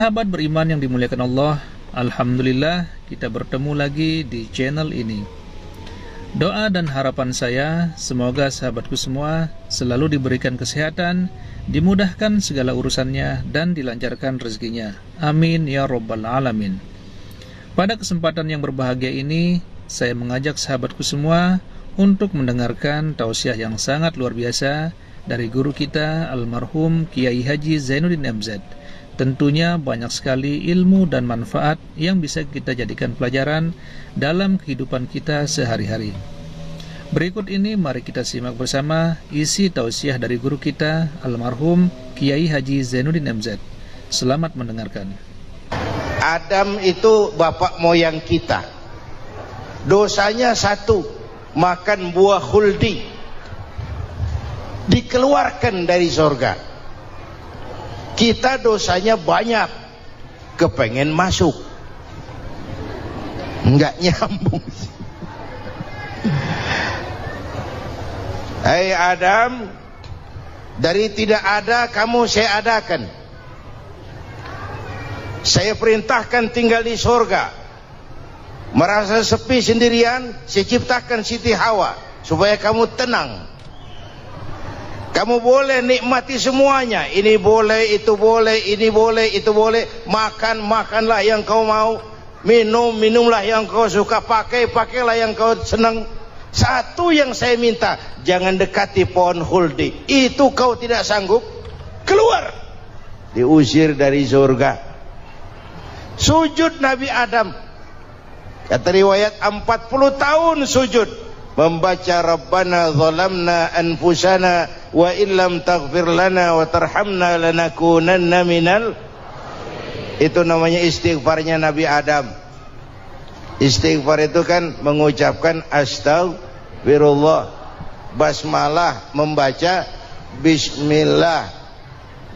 Sahabat beriman yang dimuliakan Allah, alhamdulillah kita bertemu lagi di channel ini. Doa dan harapan saya, semoga sahabatku semua selalu diberikan kesehatan, dimudahkan segala urusannya, dan dilancarkan rezekinya. Amin ya rabbal alamin. Pada kesempatan yang berbahagia ini, saya mengajak sahabatku semua untuk mendengarkan tausiah yang sangat luar biasa dari guru kita almarhum Kiai Haji Zainuddin MZ. Tentunya banyak sekali ilmu dan manfaat yang bisa kita jadikan pelajaran dalam kehidupan kita sehari-hari. Berikut ini mari kita simak bersama isi tausiah dari guru kita almarhum Kiai Haji Zainuddin MZ. Selamat mendengarkan. Adam itu bapak moyang kita. Dosanya satu, makan buah khuldi. Dikeluarkan dari surga. Kita dosanya banyak, kepengen masuk, nggak nyambung. Hai Adam, dari tidak ada kamu saya adakan. Saya perintahkan tinggal di surga. Merasa sepi sendirian, saya ciptakan Siti Hawa supaya kamu tenang. Kamu boleh nikmati semuanya. Ini boleh, itu boleh, ini boleh, itu boleh. Makan, makanlah yang kau mau. Minum, minumlah yang kau suka. Pakai, pakailah yang kau senang. Satu yang saya minta, jangan dekati pohon khuldi. Itu kau tidak sanggup, keluar. Diusir dari surga. Sujud Nabi Adam. Kata riwayat 40 tahun sujud. Membaca Rabbana zalamna anfusana wa illam taghfir lana wa tarhamna lanakunanna minal. Itu namanya istighfarnya Nabi Adam. Istighfar itu kan mengucapkan astagfirullah, basmalah, membaca bismillah.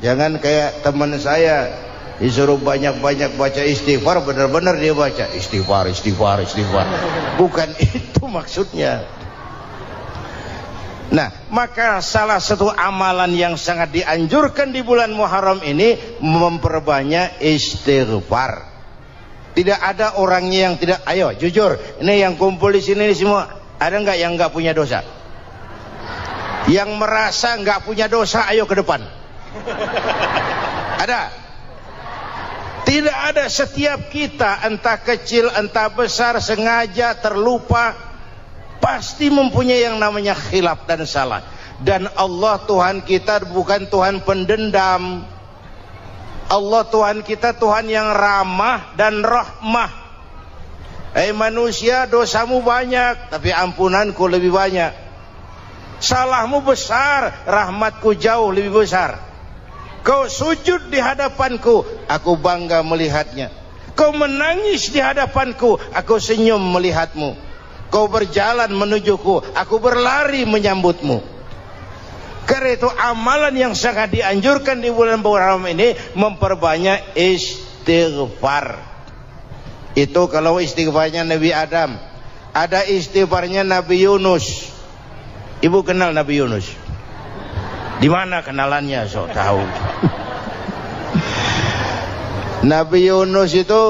Jangan kayak teman saya disuruh banyak-banyak baca istighfar, benar-benar dia baca istighfar, istighfar, istighfar. Bukan itu maksudnya. Nah, maka salah satu amalan yang sangat dianjurkan di bulan Muharram ini memperbanyak istighfar. Tidak ada orangnya yang tidak. Ayo jujur, ini yang kumpul di sini semua, ada nggak yang nggak punya dosa? Yang merasa nggak punya dosa, ayo ke depan. Ada? Tidak ada. Setiap kita, entah kecil entah besar, sengaja terlupa, pasti mempunyai yang namanya khilaf dan salah. Dan Allah Tuhan kita bukan Tuhan pendendam. Allah Tuhan kita Tuhan yang ramah dan rahmah. Manusia, dosamu banyak, tapi ampunanku lebih banyak. Salahmu besar, rahmatku jauh lebih besar. Kau sujud di hadapanku, aku bangga melihatnya. Kau menangis di hadapanku, aku senyum melihatmu. Kau berjalan menujuku, aku berlari menyambutmu. Karena itu amalan yang sangat dianjurkan di bulan Muharram ini memperbanyak istighfar. Itu kalau istighfarnya Nabi Adam. Ada istighfarnya Nabi Yunus. Ibu kenal Nabi Yunus? Di mana kenalannya? Sok tahu. Nabi Yunus itu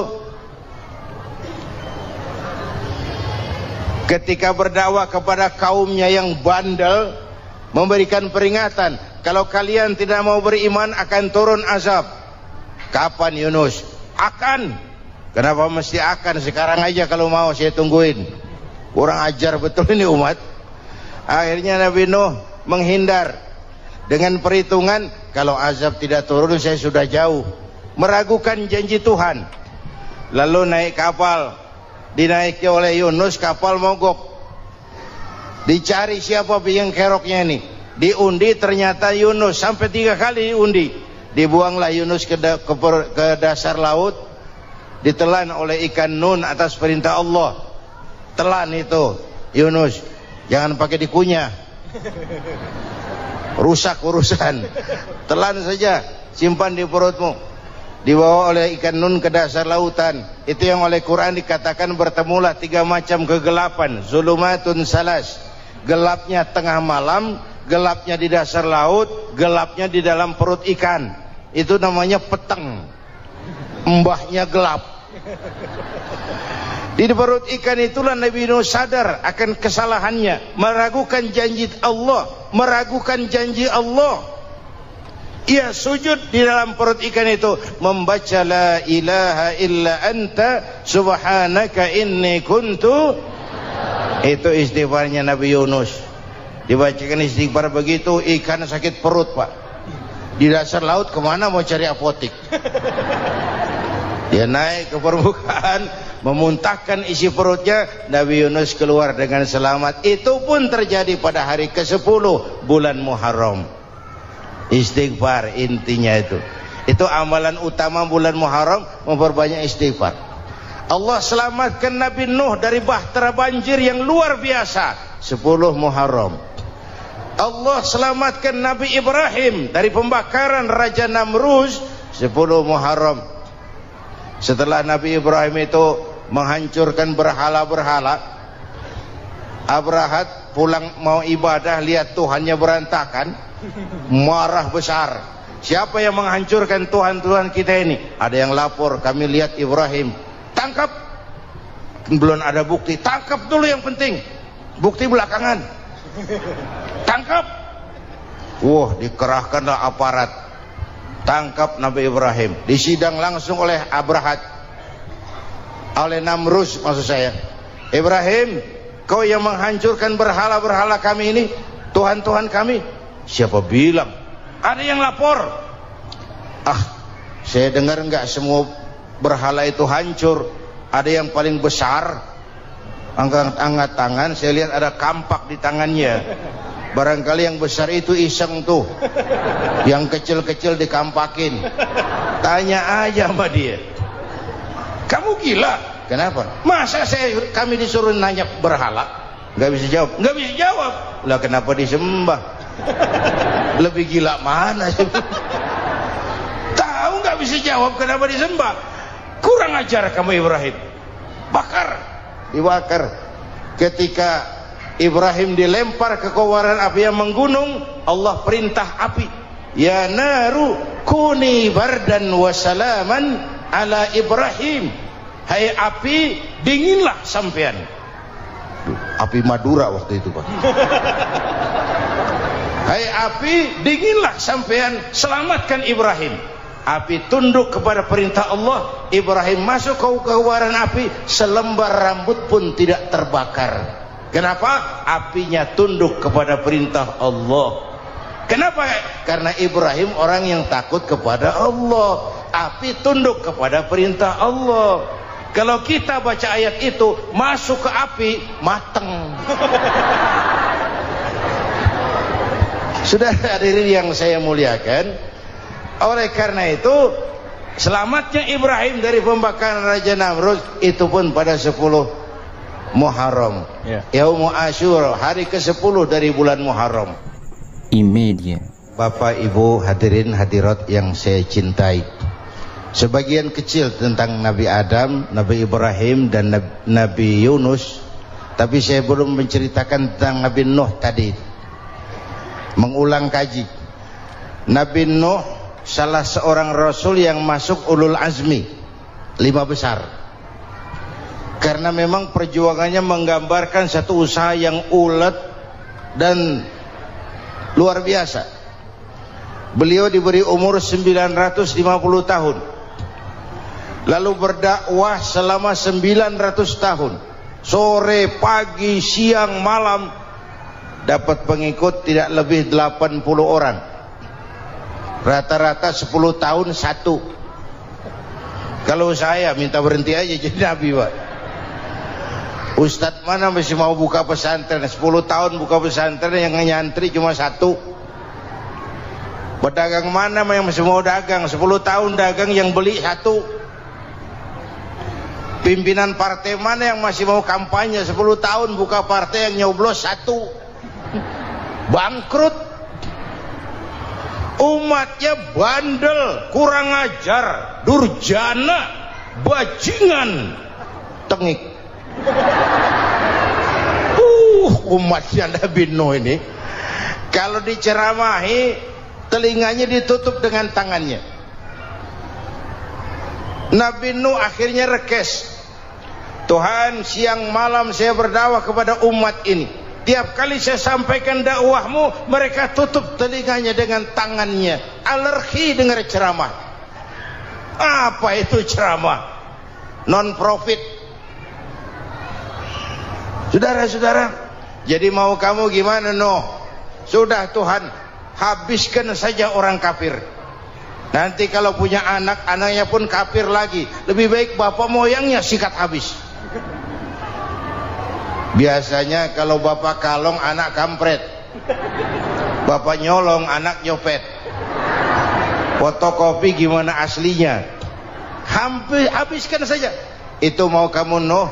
ketika berdakwah kepada kaumnya yang bandel, memberikan peringatan, kalau kalian tidak mau beriman akan turun azab. Kapan Yunus? Akan. Kenapa mesti akan? Sekarang aja kalau mau, saya tungguin. Kurang ajar betul ini umat. Akhirnya Nabi Nuh menghindar dengan perhitungan, kalau azab tidak turun saya sudah jauh. Meragukan janji Tuhan. Lalu naik kapal, dinaiki oleh Yunus, kapal mogok. Dicari siapa yang keroknya ini. Diundi, ternyata Yunus. Sampai 3 kali diundi. Dibuanglah Yunus ke dasar laut. Ditelan oleh ikan nun atas perintah Allah. Telan itu Yunus. Jangan pakai dikunyah, rusak urusan. Telan saja, simpan di perutmu. Dibawa oleh ikan nun ke dasar lautan. Itu yang oleh Quran dikatakan bertemulah 3 macam kegelapan. Zulumatun salas. Gelapnya tengah malam, gelapnya di dasar laut, gelapnya di dalam perut ikan. Itu namanya petang. mbahnya gelap. Di perut ikan itulah Nabi Nuh sadar akan kesalahannya, meragukan janji Allah, meragukan janji Allah. Ia sujud di dalam perut ikan itu, membaca la ilaha illa anta subhanaka inni kuntu. Itu istighfarnya Nabi Yunus. Dibacakan istighfar begitu, ikan sakit perut, Pak. Di dasar laut kemana mau cari apotik? Dia naik ke permukaan, memuntahkan isi perutnya, Nabi Yunus keluar dengan selamat. Itu pun terjadi pada hari ke-10 bulan Muharram. Istighfar intinya itu. Itu amalan utama bulan Muharram, memperbanyak istighfar. Allah selamatkan Nabi Nuh dari bahtera banjir yang luar biasa 10 Muharram. Allah selamatkan Nabi Ibrahim dari pembakaran Raja Namruz 10 Muharram. Setelah Nabi Ibrahim itu menghancurkan berhala-berhala, Abrahat pulang mau ibadah, lihat Tuhannya berantakan, marah besar. Siapa yang menghancurkan Tuhan-Tuhan kita ini? Ada yang lapor, kami lihat Ibrahim. Tangkap. Belum ada bukti, tangkap dulu yang penting, bukti belakangan. Tangkap. Wah, dikerahkanlah aparat, tangkap Nabi Ibrahim, disidang langsung oleh Abrahat, oleh Namruz maksud saya. Ibrahim, kau yang menghancurkan berhala-berhala kami ini, Tuhan-Tuhan kami. Siapa bilang? Ada yang lapor. Ah, saya dengar enggak semua berhala itu hancur. Ada yang paling besar, angkat tangan, saya lihat ada kampak di tangannya. Barangkali yang besar itu iseng tuh, yang kecil-kecil dikampakin. Tanya aja sama dia, kamu gila? Kenapa? Masa kami disuruh nanya berhala? Nggak bisa jawab. Nggak bisa jawab. Lah kenapa disembah? Lebih gila mana sih? Tahu nggak bisa jawab kenapa disembah? Kurang ajar kamu Ibrahim. Bakar, dibakar. Ketika Ibrahim dilempar ke kobaran api yang menggunung, Allah perintah api, ya naru kuni bardan wa salaman ala Ibrahim. Hai api, dinginlah sampean. Api Madura waktu itu, Pak. Hai api, dinginlah sampean, selamatkan Ibrahim. Api tunduk kepada perintah Allah, Ibrahim masuk ke kobaran api, selembar rambut pun tidak terbakar. Kenapa? Apinya tunduk kepada perintah Allah. Kenapa? Karena Ibrahim orang yang takut kepada Allah. Api tunduk kepada perintah Allah. Kalau kita baca ayat itu, masuk ke api, mateng. Sudah hadirin yang saya muliakan, oleh karena itu selamatnya Ibrahim dari pembakaran Raja Namrud itu pun pada 10 Muharram, Yaumul Asyura, hari ke-10 dari bulan Muharram. Imedia. Bapak Ibu hadirin hadirat yang saya cintai, sebagian kecil tentang Nabi Adam, Nabi Ibrahim dan Nabi Yunus, tapi saya belum menceritakan tentang Nabi Nuh tadi. Mengulang kaji, Nabi Nuh salah seorang rasul yang masuk ulul azmi 5 besar, karena memang perjuangannya menggambarkan satu usaha yang ulet dan luar biasa. Beliau diberi umur 950 tahun, lalu berdakwah selama 900 tahun, sore, pagi, siang, malam, dapat pengikut tidak lebih 80 orang. Rata-rata 10 tahun satu. Kalau saya minta berhenti aja jadi nabi, Pak. Ustadz mana masih mau buka pesantren? 10 tahun buka pesantren, yang nyantri cuma 1. Pedagang mana yang masih mau dagang? 10 tahun dagang, yang beli 1. Pimpinan partai mana yang masih mau kampanye? 10 tahun buka partai, yang nyoblos 1. Bangkrut. Umatnya bandel, kurang ajar, durjana, bajingan, tengik. Umatnya Nabi Nuh ini kalau diceramahi, telinganya ditutup dengan tangannya. Nabi Nuh akhirnya rekes. Tuhan, siang malam saya berdakwah kepada umat ini. Tiap kali saya sampaikan dakwahmu, mereka tutup telinganya dengan tangannya. Alergi dengar ceramah. Apa itu ceramah? Non profit. Saudara-saudara, jadi mau kamu gimana, Nuh? Sudah Tuhan, habiskan saja orang kafir. Nanti kalau punya anak, anaknya pun kafir lagi. Lebih baik bapak moyangnya sikat habis. Biasanya kalau bapak kalong, anak kampret. Bapak nyolong, anak nyopet. Fotokopi gimana aslinya? Hampir habiskan saja. Itu mau kamu, Nuh?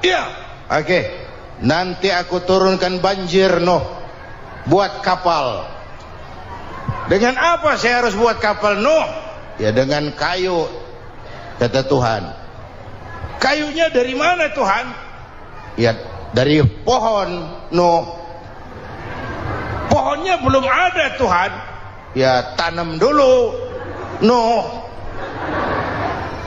Iya. Oke. Nanti aku turunkan banjir, Nuh. Buat kapal. Dengan apa saya harus buat kapal, Nuh? Ya dengan kayu, kata Tuhan. Kayunya dari mana, Tuhan? Ya dari pohon, Nuh. Pohonnya belum ada, Tuhan. Ya tanam dulu, Nuh.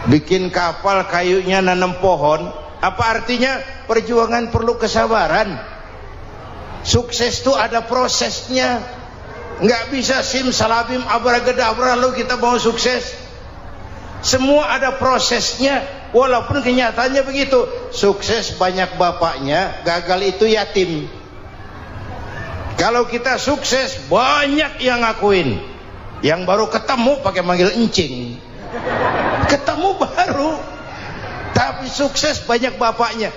Bikin kapal, kayunya nanam pohon. Apa artinya? Perjuangan perlu kesabaran. Sukses itu ada prosesnya. Nggak bisa simsalabim abracadabra lalu kita mau sukses. Semua ada prosesnya. Walaupun kenyataannya begitu. Sukses banyak bapaknya, gagal itu yatim. Kalau kita sukses banyak yang ngakuin. Yang baru ketemu pakai manggil encing. Ketemu baru. Tapi sukses banyak bapaknya.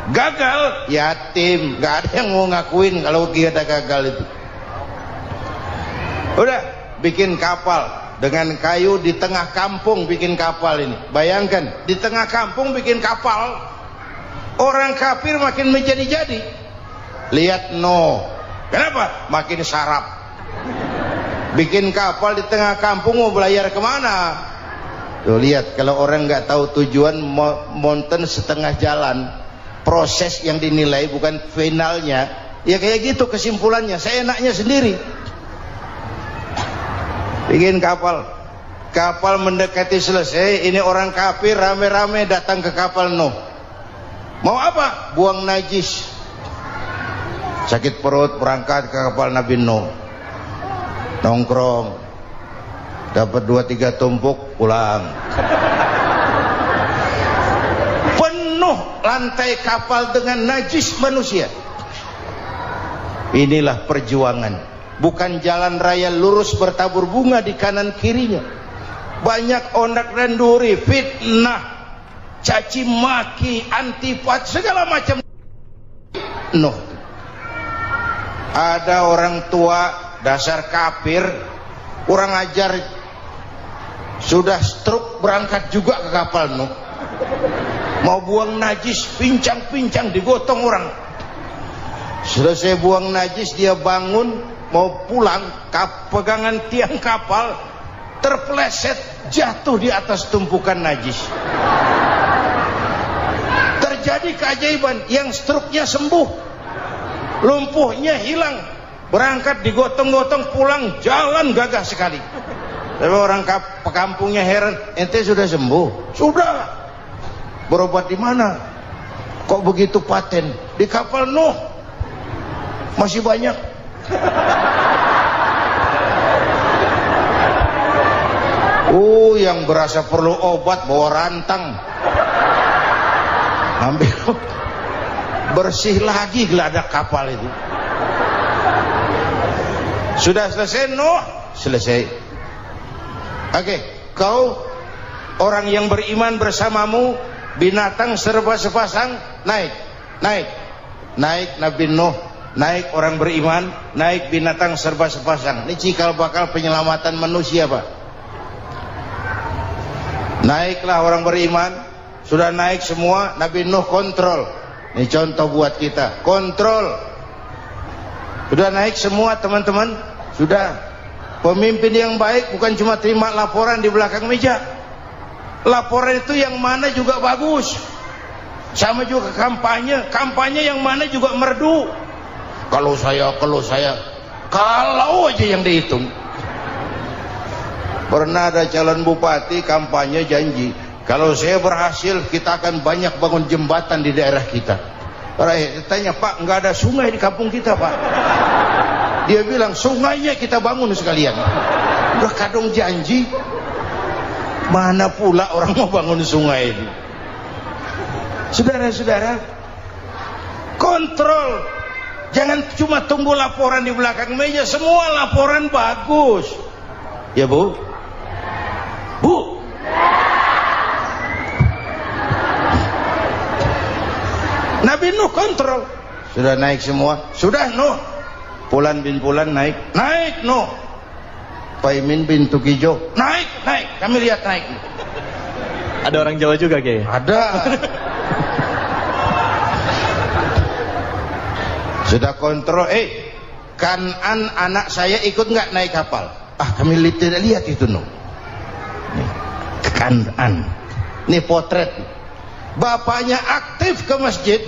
Gagal yatim, nggak ada yang mau ngakuin kalau kita gagal itu. Udah bikin kapal dengan kayu di tengah kampung, bikin kapal ini. Bayangkan di tengah kampung bikin kapal. Orang kafir makin menjadi-jadi. Lihat Nuh, kenapa? Makin sarap. Bikin kapal di tengah kampung, mau belayar kemana? Tuh lihat, kalau orang nggak tahu tujuan, mountain setengah jalan. Proses yang dinilai bukan finalnya. Ya kayak gitu kesimpulannya. Saya enaknya sendiri. Bikin kapal. Kapal mendekati selesai. Ini orang kafir rame-rame datang ke kapal Nuh. Mau apa? Buang najis. Sakit perut, berangkat ke kapal Nabi Nuh. Nongkrong. Dapat 2-3 tumpuk, pulang. Penuh lantai kapal dengan najis manusia. Inilah perjuangan. Bukan jalan raya lurus bertabur bunga di kanan kirinya. Banyak ondak dan duri, fitnah, caci maki, antipat, segala macam. Nuh. Ada orang tua dasar kafir, kurang ajar, sudah stroke berangkat juga ke kapal Nuh. Mau buang najis, pincang-pincang digotong orang. Selesai buang najis, dia bangun mau pulang, pegangan tiang kapal terpeleset, jatuh di atas tumpukan najis. Terjadi keajaiban, yang stroke-nya sembuh, lumpuhnya hilang, berangkat digotong-gotong pulang, jalan gagah sekali. Tapi orang kampungnya heran, ente sudah sembuh? Sudah. Berobat di mana? Kok begitu paten? Di kapal Nuh. Masih banyak. Yang berasa perlu obat bawa rantang. Ambil. Bersih lagi geladak kapal itu. Sudah selesai Nuh? Selesai. Oke, kau orang yang beriman bersamamu, binatang serba sepasang, naik Nabi Nuh, naik orang beriman, naik binatang serba sepasang. Ini cikal bakal penyelamatan manusia, Pak. Naiklah orang beriman, sudah naik semua, Nabi Nuh kontrol. Ini contoh buat kita, kontrol. Sudah naik semua teman-teman, sudah. Pemimpin yang baik bukan cuma terima laporan di belakang meja. Laporan itu yang mana juga bagus. Sama juga kampanye, kampanye yang mana juga merdu. Kalau aja yang dihitung. Pernah ada calon bupati kampanye janji, kalau saya berhasil kita akan banyak bangun jembatan di daerah kita. Rakyat tanya, Pak, nggak ada sungai di kampung kita, Pak. Dia bilang, sungainya kita bangun sekalian. Udah kadung janji, mana pula orang mau bangun sungai itu. Saudara-saudara, kontrol. Jangan cuma tunggu laporan di belakang meja, semua laporan bagus. Ya Bu? Bu? Nabi Nuh kontrol. Sudah naik semua? Sudah Nuh. Pulan bin Pulan naik? Naik Nuh. Paimin bin Tukijo? Naik, naik. Kami lihat naik. Ada orang Jawa juga, Kiai? Ada. Sudah kontrol. Kanan anak saya ikut nggak naik kapal? Kami tidak lihat itu Nuh. Nih, Kanan. Nih potret. Bapaknya aktif ke masjid,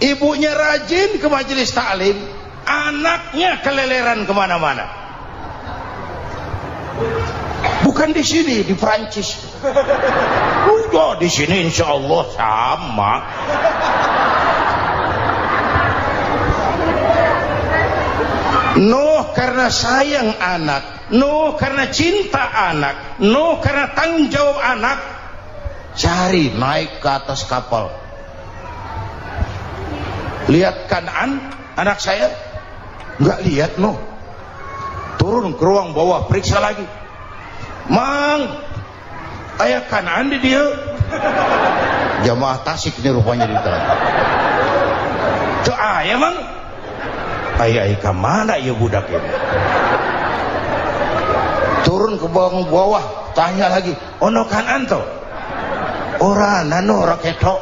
ibunya rajin ke majelis taklim, anaknya keleleran kemana-mana. Bukan di sini, di Prancis. Udah di sini insya Allah sama. Nuh karena sayang anak, Nuh karena cinta anak, Nuh karena tanggung jawab anak, cari naik ke atas kapal. Lihat Kanan anak saya? Nggak lihat Nuh. Turun ke ruang bawah, periksa lagi. Mang, ayah Kanan di dia. Jamaah Tasik ini rupanya di dalam. Tuh ayah Mang. Ayah ke mana ya budak ini? Turun ke bawah, tanya lagi. Ono Kanan tuh? Ora nano raketok.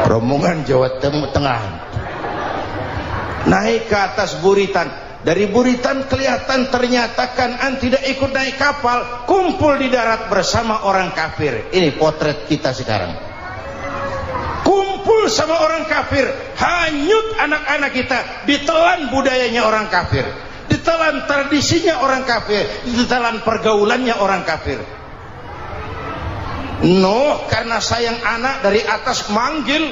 Rombongan Jawa Tengah naik ke atas buritan. Dari buritan kelihatan ternyata Kanan tidak ikut naik kapal, kumpul di darat bersama orang kafir. Ini potret kita sekarang. Kumpul sama orang kafir, hanyut anak-anak kita, ditelan budayanya orang kafir, ditelan tradisinya orang kafir, ditelan pergaulannya orang kafir. Nuh karena sayang anak dari atas manggil.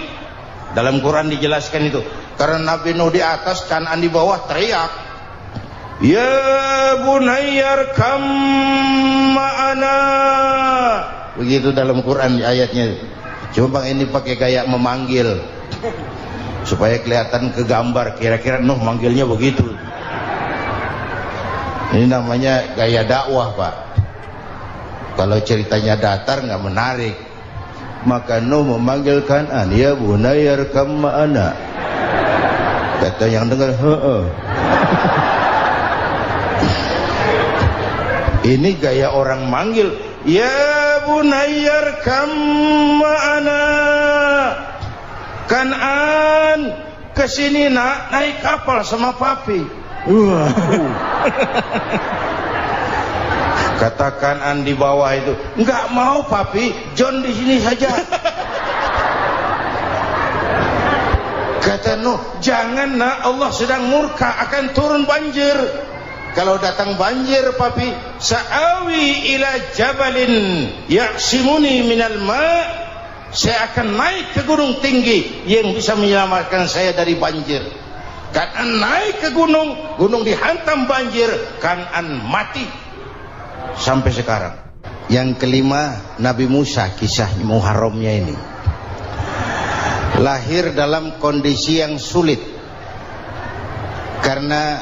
Dalam Quran dijelaskan itu. Karena Nabi Nuh di atas, Kanan di bawah, teriak, ya bunayyar kam ma'ana. Begitu dalam Quran ayatnya. Cuma Bang ini pakai gaya memanggil supaya kelihatan kegambar, kira-kira Nuh manggilnya begitu. Ini namanya gaya dakwah, Pak. Kalau ceritanya datar nggak menarik. Maka Nuh memanggil Kanan, ya bunayyar kam ma'ana. Kata yang dengar, ini gaya orang manggil, ya bunayyar kam ma'ana. Kanan kesini nak, naik kapal sama papi. Kata Kanan di bawah itu, enggak mau papi, John di sini saja. Kata Nuh, jangan nak, Allah sedang murka, akan turun banjir. Kalau datang banjir papi, sa'awi ila jabalin ya'simuni minal ma', saya akan naik ke gunung tinggi yang bisa menyelamatkan saya dari banjir. Kanan naik ke gunung, gunung dihantam banjir, Kanan mati sampai sekarang. Yang kelima, Nabi Musa, kisah Muharramnya ini. Lahir dalam kondisi yang sulit karena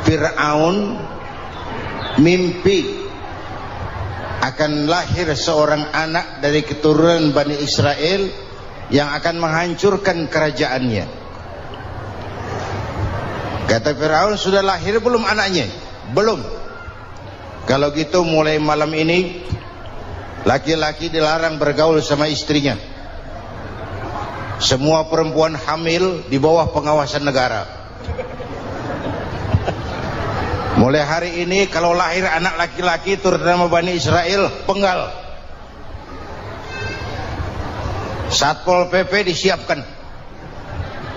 Fir'aun mimpi akan lahir seorang anak dari keturunan Bani Israel yang akan menghancurkan kerajaannya. Kata Fir'aun, sudah lahir belum anaknya? Belum. Kalau gitu mulai malam ini laki-laki dilarang bergaul sama istrinya. Semua perempuan hamil di bawah pengawasan negara. Mulai hari ini kalau lahir anak laki-laki terutama Bani Israel, penggal. Satpol PP disiapkan.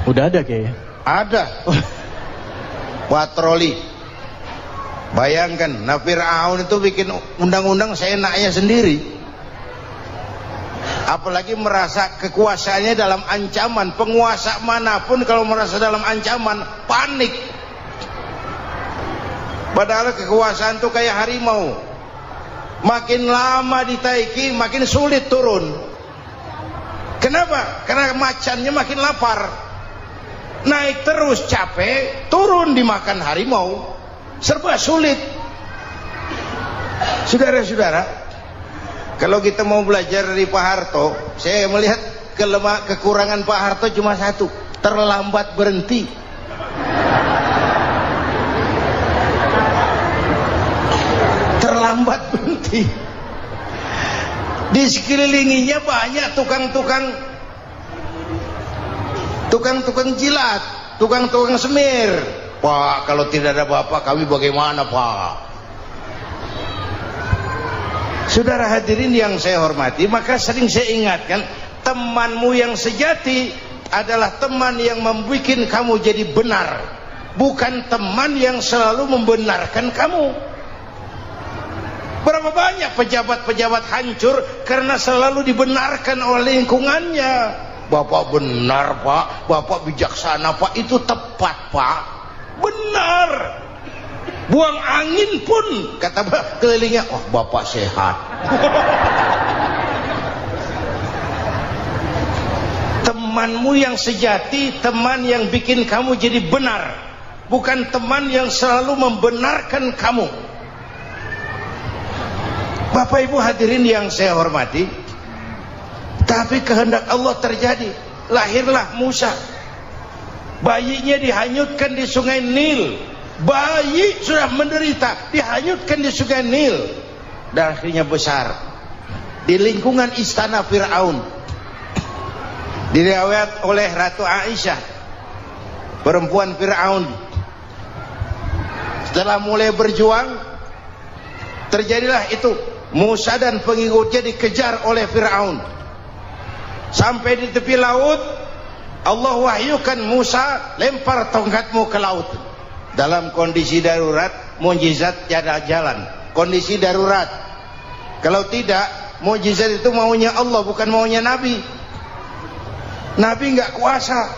Udah ada kayaknya. Ada. Patroli. Bayangkan, nah Fir'aun itu bikin undang-undang seenaknya sendiri. Apalagi merasa kekuasaannya dalam ancaman. Penguasa manapun kalau merasa dalam ancaman, panik. Padahal kekuasaan itu kayak harimau. Makin lama ditaiki, makin sulit turun. Kenapa? Karena macannya makin lapar. Naik terus capek, turun dimakan harimau. Serba sulit. Saudara-saudara, kalau kita mau belajar dari Pak Harto, saya melihat kekurangan Pak Harto cuma satu, terlambat berhenti. Terlambat berhenti. Di sekelilinginya banyak tukang-tukang jilat, tukang-tukang semir. Pak, kalau tidak ada bapak kami bagaimana, Pak? Saudara hadirin yang saya hormati, maka sering saya ingatkan, temanmu yang sejati adalah teman yang membuat kamu jadi benar, bukan teman yang selalu membenarkan kamu. Berapa banyak pejabat-pejabat hancur karena selalu dibenarkan oleh lingkungannya. Bapak benar, Pak. Bapak bijaksana, Pak. Itu tepat, Pak. Benar. Buang angin pun kata kelilingnya, oh bapak sehat. Temanmu yang sejati, teman yang bikin kamu jadi benar, bukan teman yang selalu membenarkan kamu. Bapak Ibu hadirin yang saya hormati, tapi kehendak Allah terjadi. Lahirlah Musa. Bayinya dihanyutkan di sungai Nil. Bayi sudah menderita, dihanyutkan di sungai Nil. Dan akhirnya besar di lingkungan istana Fir'aun. Diriwayat oleh Ratu Aisyah, perempuan Fir'aun, setelah mulai berjuang, terjadilah itu. Musa dan pengikutnya dikejar oleh Fir'aun. Sampai di tepi laut, Allah wahyukan, Musa, lempar tongkatmu ke laut. Dalam kondisi darurat, mukjizat tiada jalan. Kondisi darurat. Kalau tidak, mukjizat itu maunya Allah, bukan maunya Nabi. Nabi nggak kuasa,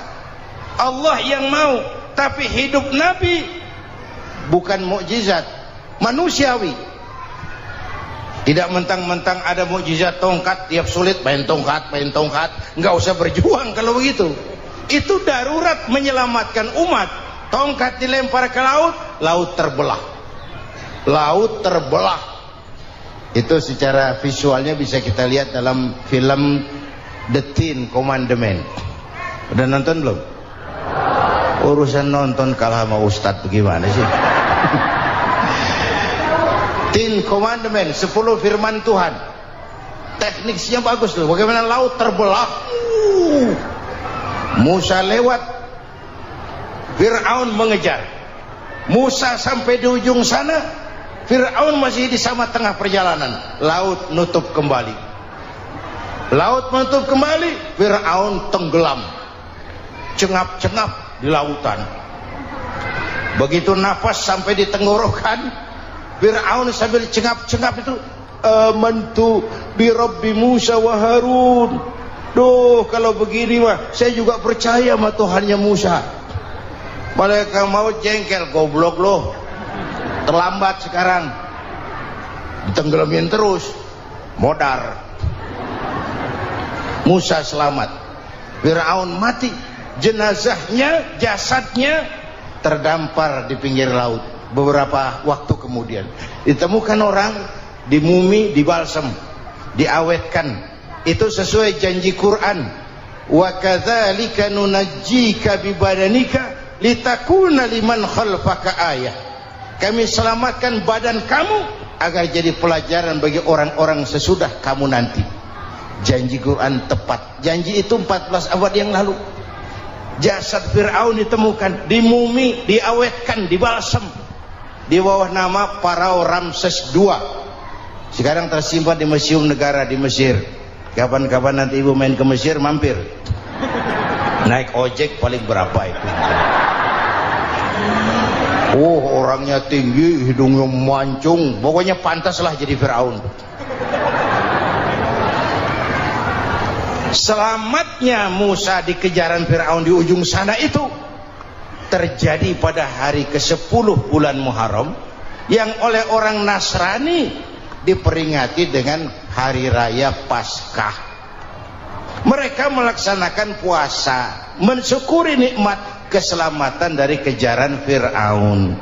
Allah yang mau. Tapi hidup Nabi bukan mukjizat, manusiawi. Tidak mentang-mentang ada mukjizat tongkat, tiap sulit main tongkat, nggak usah berjuang kalau begitu. Itu darurat menyelamatkan umat. Tongkat dilempar ke laut, laut terbelah. Laut terbelah. Itu secara visualnya bisa kita lihat dalam film The Ten Commandments. Udah nonton belum? Urusan nonton kalah sama Ustadz bagaimana sih? Ten Commandments, 10 firman Tuhan. Tekniknya bagus loh. Bagaimana laut terbelah. Musa lewat, Fir'aun mengejar. Musa sampai di ujung sana, Fir'aun masih di sama tengah perjalanan. Laut nutup kembali. Laut menutup kembali, Fir'aun tenggelam, cengap-cengap di lautan. Begitu nafas sampai di tenggorokan, Fir'aun sambil cengap-cengap itu, amantu bi Rabbi Musa wa Harun. Duh, kalau begini mah saya juga percaya sama Tuhannya Musa. Malaikat maut jengkel, goblok loh, terlambat sekarang, ditenggelamin terus, modar. Musa selamat, Fir'aun mati, jenazahnya, jasadnya terdampar di pinggir laut. Beberapa waktu kemudian ditemukan orang, dimumi, dibalsem, diawetkan. Itu sesuai janji Quran, wa kadzalika nunajjika bi badanika litakuna liman khalfaka ayah. Kami selamatkan badan kamu agar jadi pelajaran bagi orang-orang sesudah kamu nanti. Janji Quran tepat. Janji itu 14 abad yang lalu. Jasad Fir'aun ditemukan, dimumi, diawetkan, dibalsem di bawah nama Farao Ramses II. Sekarang tersimpan di Museum Negara di Mesir. Kapan-kapan nanti ibu main ke Mesir, mampir. Naik ojek paling berapa itu? Oh, orangnya tinggi, hidungnya mancung, pokoknya pantaslah jadi Firaun. Selamatnya Musa di kejaran Firaun di ujung sana itu terjadi pada hari ke-10 bulan Muharram, yang oleh orang Nasrani diperingati dengan hari raya Paskah. Mereka melaksanakan puasa mensyukuri nikmat keselamatan dari kejaran Firaun.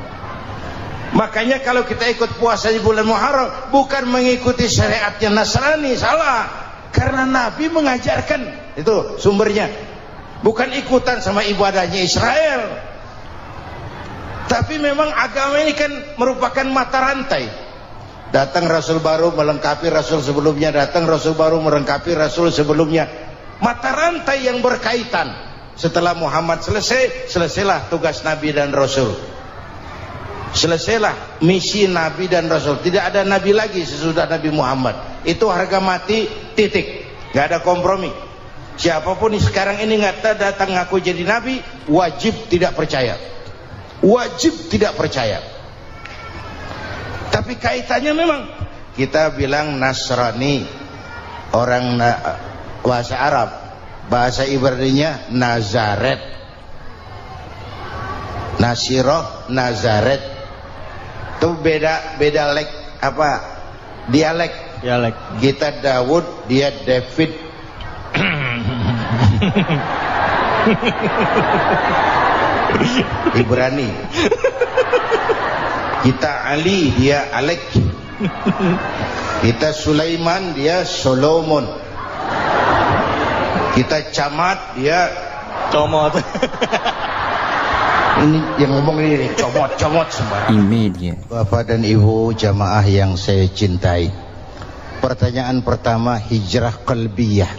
Makanya kalau kita ikut puasa di bulan Muharram bukan mengikuti syariatnya Nasrani, salah. Karena Nabi mengajarkan, itu sumbernya, bukan ikutan sama ibadahnya Israel. Tapi memang agama ini kan merupakan mata rantai. Datang Rasul baru melengkapi Rasul sebelumnya, datang Rasul baru melengkapi Rasul sebelumnya. Mata rantai yang berkaitan. Setelah Muhammad selesai, selesailah tugas Nabi dan Rasul. Selesailah misi Nabi dan Rasul. Tidak ada Nabi lagi sesudah Nabi Muhammad. Itu harga mati, titik. Gak ada kompromi. Siapapun sekarang ini nggak datang ngaku jadi Nabi, wajib tidak percaya. Wajib tidak percaya. Tapi kaitannya memang kita bilang Nasrani, orang bahasa Arab, bahasa Ibraninya Nazaret, Nasiroh, Nazaret. Itu beda dialek. Kita Daud, dia David. Ibrani. Kita Ali, dia Alek. Kita Sulaiman, dia Solomon. Kita Camat, dia Comot. Ini yang ngomong ini comot sembarang. Bapak dan Ibu jamaah yang saya cintai, pertanyaan pertama, hijrah qalbiyah.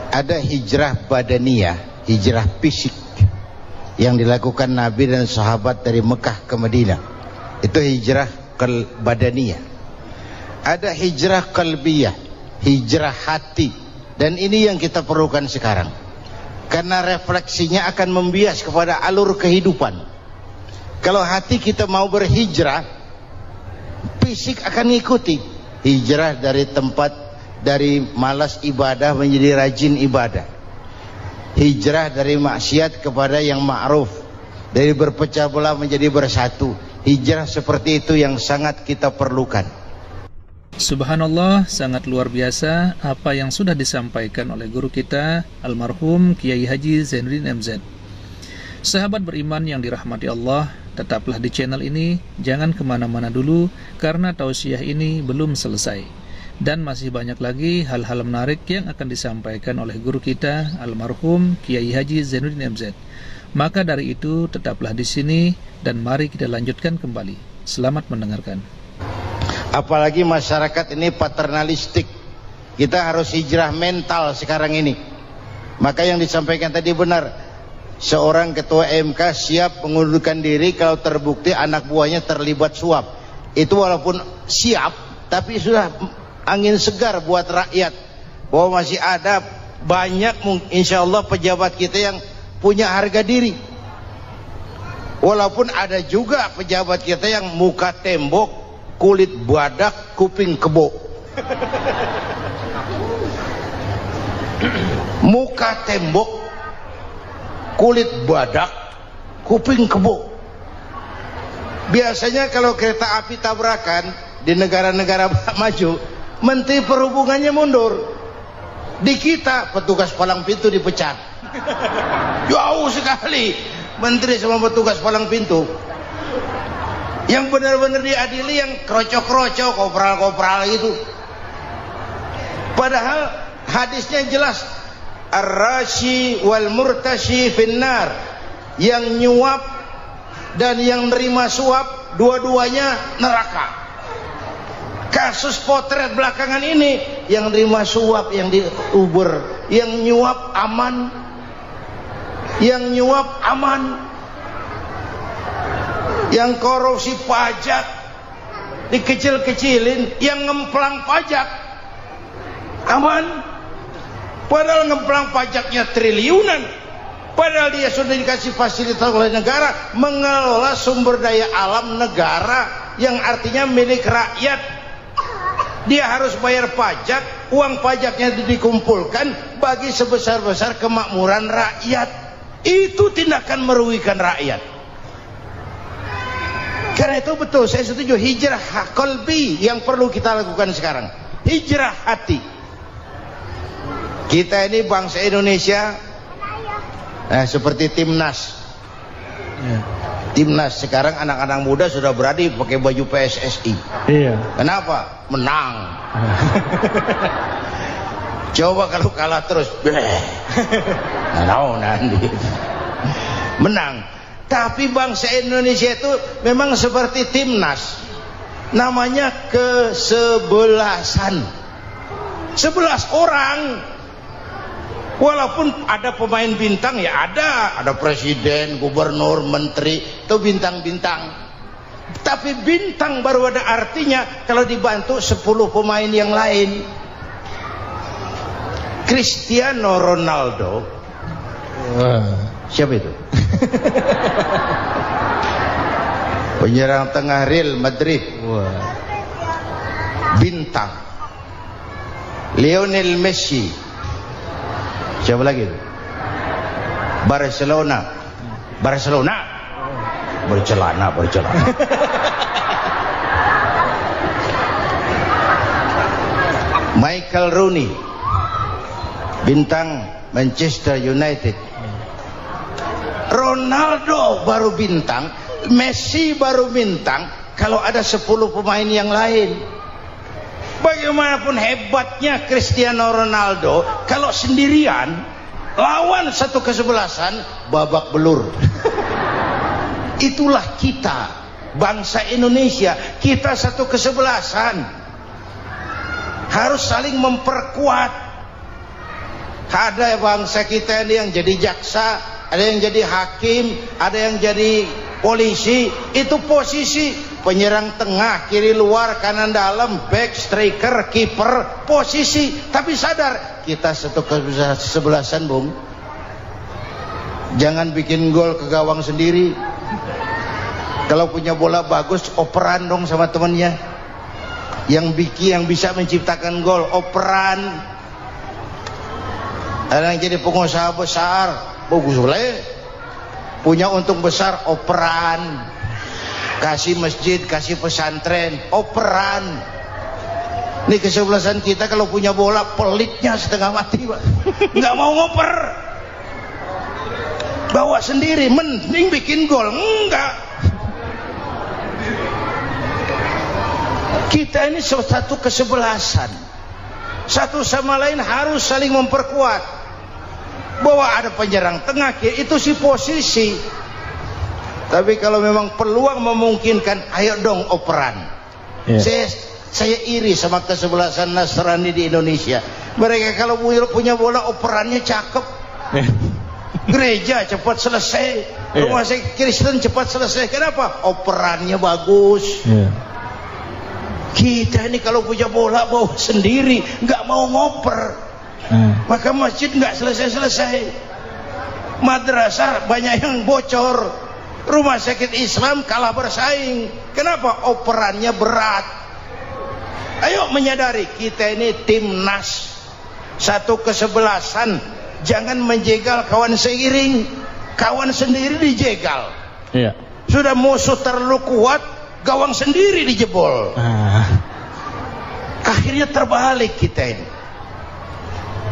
Ada hijrah badaniyah, hijrah fisik yang dilakukan Nabi dan sahabat dari Mekah ke Madinah. Itu hijrah badaniyah. Ada hijrah qalbiyah, hijrah hati. Dan ini yang kita perlukan sekarang. Karena refleksinya akan membias kepada alur kehidupan. Kalau hati kita mau berhijrah, fisik akan ngikuti. Hijrah dari tempat, dari malas ibadah menjadi rajin ibadah. Hijrah dari maksiat kepada yang ma'ruf, dari berpecah belah menjadi bersatu. Hijrah seperti itu yang sangat kita perlukan. Subhanallah, sangat luar biasa apa yang sudah disampaikan oleh guru kita almarhum Kiai Haji Zainuddin MZ. Sahabat beriman yang dirahmati Allah, tetaplah di channel ini, jangan kemana-mana dulu karena tausiah ini belum selesai. Dan masih banyak lagi hal-hal menarik yang akan disampaikan oleh guru kita almarhum Kiai Haji Zainuddin MZ. Maka dari itu tetaplah di sini dan mari kita lanjutkan kembali. Selamat mendengarkan. Apalagi masyarakat ini paternalistik. Kita harus hijrah mental sekarang ini. Maka yang disampaikan tadi benar. Seorang ketua MK siap mengundurkan diri kalau terbukti anak buahnya terlibat suap. Itu walaupun siap, tapi sudah angin segar buat rakyat. Bahwa masih ada banyak insya Allah pejabat kita yang punya harga diri. Walaupun ada juga pejabat kita yang muka tembok, kulit badak, kuping kebo. Muka tembok, kulit badak, kuping kebo. Biasanya kalau kereta api tabrakan di negara-negara maju, Menteri Perhubungannya mundur. Di kita petugas palang pintu dipecat. Jauh sekali menteri sama petugas palang pintu. Yang benar-benar diadili yang krocok-krocok, kopral-kopral itu. Padahal hadisnya jelas, ar-rashi wal murtashi finnar. Yang nyuap dan yang nerima suap dua-duanya neraka. Kasus potret belakangan ini, yang nerima suap yang diuber, yang nyuap aman. Yang nyuap aman. Yang korupsi pajak dikecil-kecilin, yang ngemplang pajak aman, padahal ngemplang pajaknya triliunan. Padahal dia sudah dikasih fasilitas oleh negara mengelola sumber daya alam negara yang artinya milik rakyat. Dia harus bayar pajak, uang pajaknya dikumpulkan bagi sebesar-besar kemakmuran rakyat. Itu tindakan merugikan rakyat. Karena itu betul, saya setuju, hijrah qalbi yang perlu kita lakukan sekarang. Hijrah hati. Kita ini bangsa Indonesia seperti timnas. Timnas sekarang anak-anak muda sudah berani pakai baju PSSI. Iya. Kenapa? Menang. Coba kalau kalah terus, nanti menang. Tapi bangsa Indonesia itu memang seperti timnas, namanya kesebelasan, 11 orang. Walaupun ada pemain bintang, ya ada presiden, gubernur, menteri, itu bintang-bintang. Tapi bintang baru ada artinya kalau dibantu 10 pemain yang lain. Cristiano Ronaldo, siapa itu? Penyerang tengah Real Madrid, bintang. Lionel Messi, siapa lagi? Barcelona, bercelana. Michael Rooney, bintang Manchester United. Ronaldo baru bintang, Messi baru bintang kalau ada 10 pemain yang lain. Bagaimanapun hebatnya Cristiano Ronaldo, kalau sendirian lawan satu kesebelasan, babak belur. Itulah kita, bangsa Indonesia. Kita satu kesebelasan, harus saling memperkuat. Ada bangsa kita ini yang jadi jaksa, ada yang jadi hakim, ada yang jadi polisi. Itu posisi penyerang tengah, kiri luar, kanan dalam, back, striker, kiper, posisi. Tapi sadar kita satu kesebelasan, Bung. Jangan bikin gol ke gawang sendiri. Kalau punya bola bagus, operan dong sama temannya. Yang bisa menciptakan gol, operan. Ada yang jadi pengusaha besar, bagus boleh. Punya untung besar, operan. Kasih masjid, kasih pesantren, operan. Ini kesebelasan kita kalau punya bola pelitnya setengah mati, Pak. Nggak mau ngoper. Bawa sendiri, mending bikin gol. Enggak. Kita ini satu kesebelasan. Satu sama lain harus saling memperkuat. Bahwa ada penyerang tengah, itu si posisi. Tapi kalau memang peluang memungkinkan, ayo dong operan. Saya iri sama kesebelasan Nasrani di Indonesia. Mereka kalau punya bola, operannya cakep. Gereja cepat selesai, rumah sakit Kristen cepat selesai. Kenapa? Operannya bagus. Kita ini kalau punya bola bawa sendiri, nggak mau ngoper. Maka masjid nggak selesai-selesai, madrasah banyak yang bocor, rumah sakit Islam kalah bersaing. Kenapa? Operannya berat. Ayo menyadari kita ini timnas, satu kesebelasan. Jangan menjegal kawan seiring, kawan sendiri dijegal. Sudah musuh terlalu kuat, gawang sendiri dijebol. Akhirnya terbalik kita ini.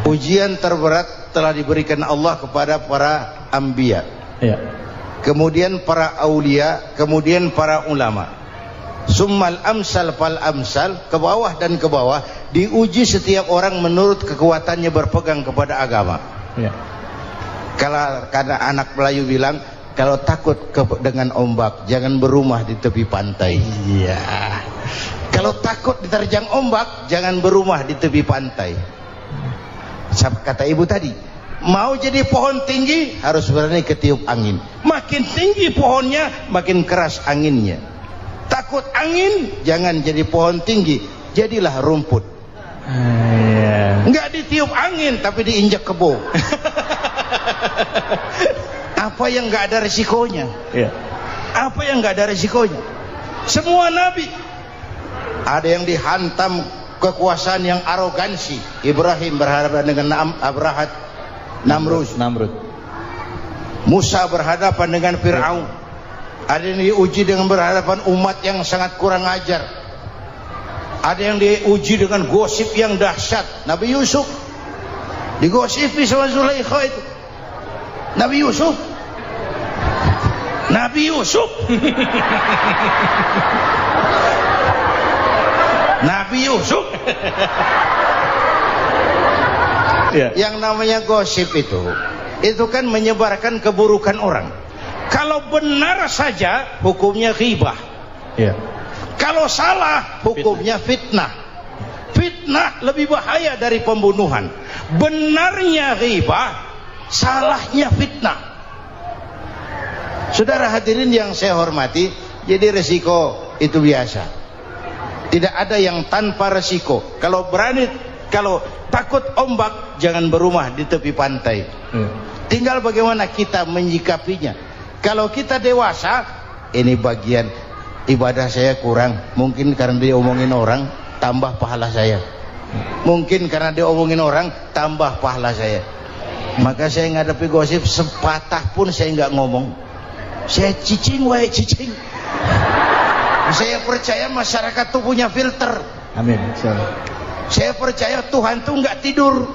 Ujian terberat telah diberikan Allah kepada para anbiya, kemudian para aulia, kemudian para ulama. Summal amsal fal amsal, ke bawah dan ke bawah, diuji setiap orang menurut kekuatannya berpegang kepada agama. Kalau karena anak Melayu bilang, kalau takut dengan ombak, jangan berumah di tepi pantai. Kalau takut diterjang ombak, jangan berumah di tepi pantai. Kata ibu tadi, mau jadi pohon tinggi harus berani ketiup angin. Makin tinggi pohonnya, makin keras anginnya. Takut angin, jangan jadi pohon tinggi, jadilah rumput. Nggak ditiup angin tapi diinjak kebo. Apa yang nggak ada resikonya? Iya. Apa yang nggak ada resikonya? Semua nabi. Ada yang dihantam kekuasaan yang arogansi. Ibrahim berhadapan dengan Abrahat, Namrud. Musa berhadapan dengan Fir'aun. Ada yang diuji dengan berhadapan umat yang sangat kurang ajar. Ada yang diuji dengan gosip yang dahsyat. Nabi Yusuf digosipi sama Zulaikha itu. Nabi Yusuf Nabi Yusuf. Iya. Yang namanya gosip itu kan menyebarkan keburukan orang. Kalau benar saja hukumnya ghibah. Iya. Kalau salah hukumnya fitnah. Fitnah lebih bahaya dari pembunuhan. Benarnya ghibah, salahnya fitnah. Saudara hadirin yang saya hormati, jadi resiko itu biasa. Tidak ada yang tanpa resiko. Kalau takut ombak, jangan berumah di tepi pantai. Tinggal bagaimana kita menyikapinya. Kalau kita dewasa, ini bagian ibadah saya kurang. Mungkin karena diomongin orang, tambah pahala saya. Mungkin karena diomongin orang, tambah pahala saya. Maka saya ngadapi gosip sepatah pun saya nggak ngomong. Saya cicing. Saya percaya masyarakat tuh punya filter. Amin. Saya percaya Tuhan tuh nggak tidur.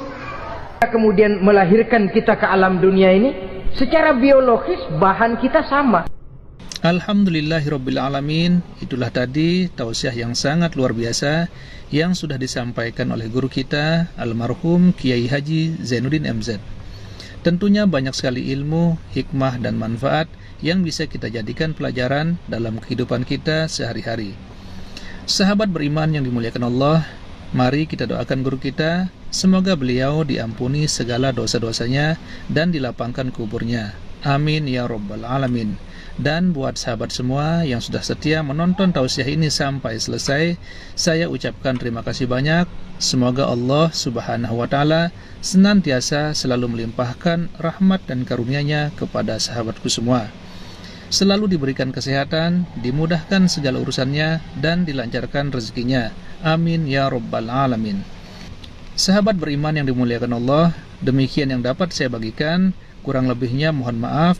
Kemudian melahirkan kita ke alam dunia ini, secara biologis bahan kita sama. Alhamdulillahirrabbilalamin. Itulah tadi tausiah yang sangat luar biasa yang sudah disampaikan oleh guru kita almarhum Kiai Haji Zainuddin MZ. Tentunya banyak sekali ilmu, hikmah dan manfaat yang bisa kita jadikan pelajaran dalam kehidupan kita sehari-hari. Sahabat beriman yang dimuliakan Allah, mari kita doakan guru kita, semoga beliau diampuni segala dosa-dosanya dan dilapangkan kuburnya. Amin ya rabbal alamin. Dan buat sahabat semua yang sudah setia menonton tausiah ini sampai selesai, saya ucapkan terima kasih banyak. Semoga Allah subhanahu wa ta'ala senantiasa selalu melimpahkan rahmat dan karunia-Nya kepada sahabatku semua. Selalu diberikan kesehatan, dimudahkan segala urusannya, dan dilancarkan rezekinya. Amin ya rabbal alamin. Sahabat beriman yang dimuliakan Allah, demikian yang dapat saya bagikan. Kurang lebihnya mohon maaf.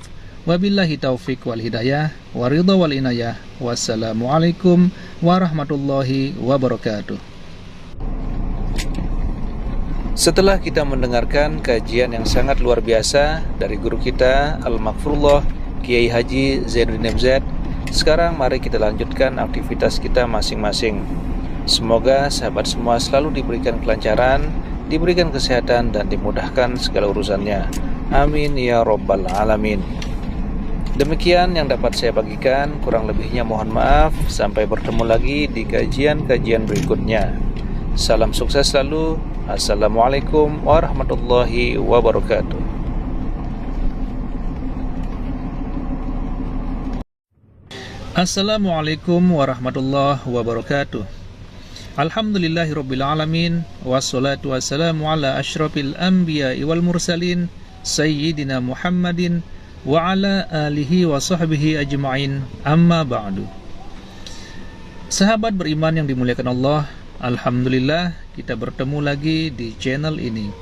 Wabillahi taufiq wal hidayah, wa ridha wal inayah. Wassalamualaikum warahmatullahi wabarakatuh. Setelah kita mendengarkan kajian yang sangat luar biasa dari guru kita Al-Maghfurullah Kiai Haji Zainuddin MZ, sekarang mari kita lanjutkan aktivitas kita masing-masing. Semoga sahabat semua selalu diberikan kelancaran, diberikan kesehatan, dan dimudahkan segala urusannya. Amin ya rabbal alamin. Demikian yang dapat saya bagikan, kurang lebihnya mohon maaf. Sampai bertemu lagi di kajian-kajian berikutnya. Salam sukses selalu. Assalamualaikum warahmatullahi wabarakatuh. Assalamualaikum warahmatullahi wabarakatuh. Alhamdulillahirrabbilalamin. Wassalatu wassalamu ala ashrafil anbiya'i wal mursalin Sayyidina Muhammadin wa ala alihi wa sahbihi ajma'in, amma ba'du. Sahabat beriman yang dimuliakan Allah, alhamdulillah kita bertemu lagi di channel ini.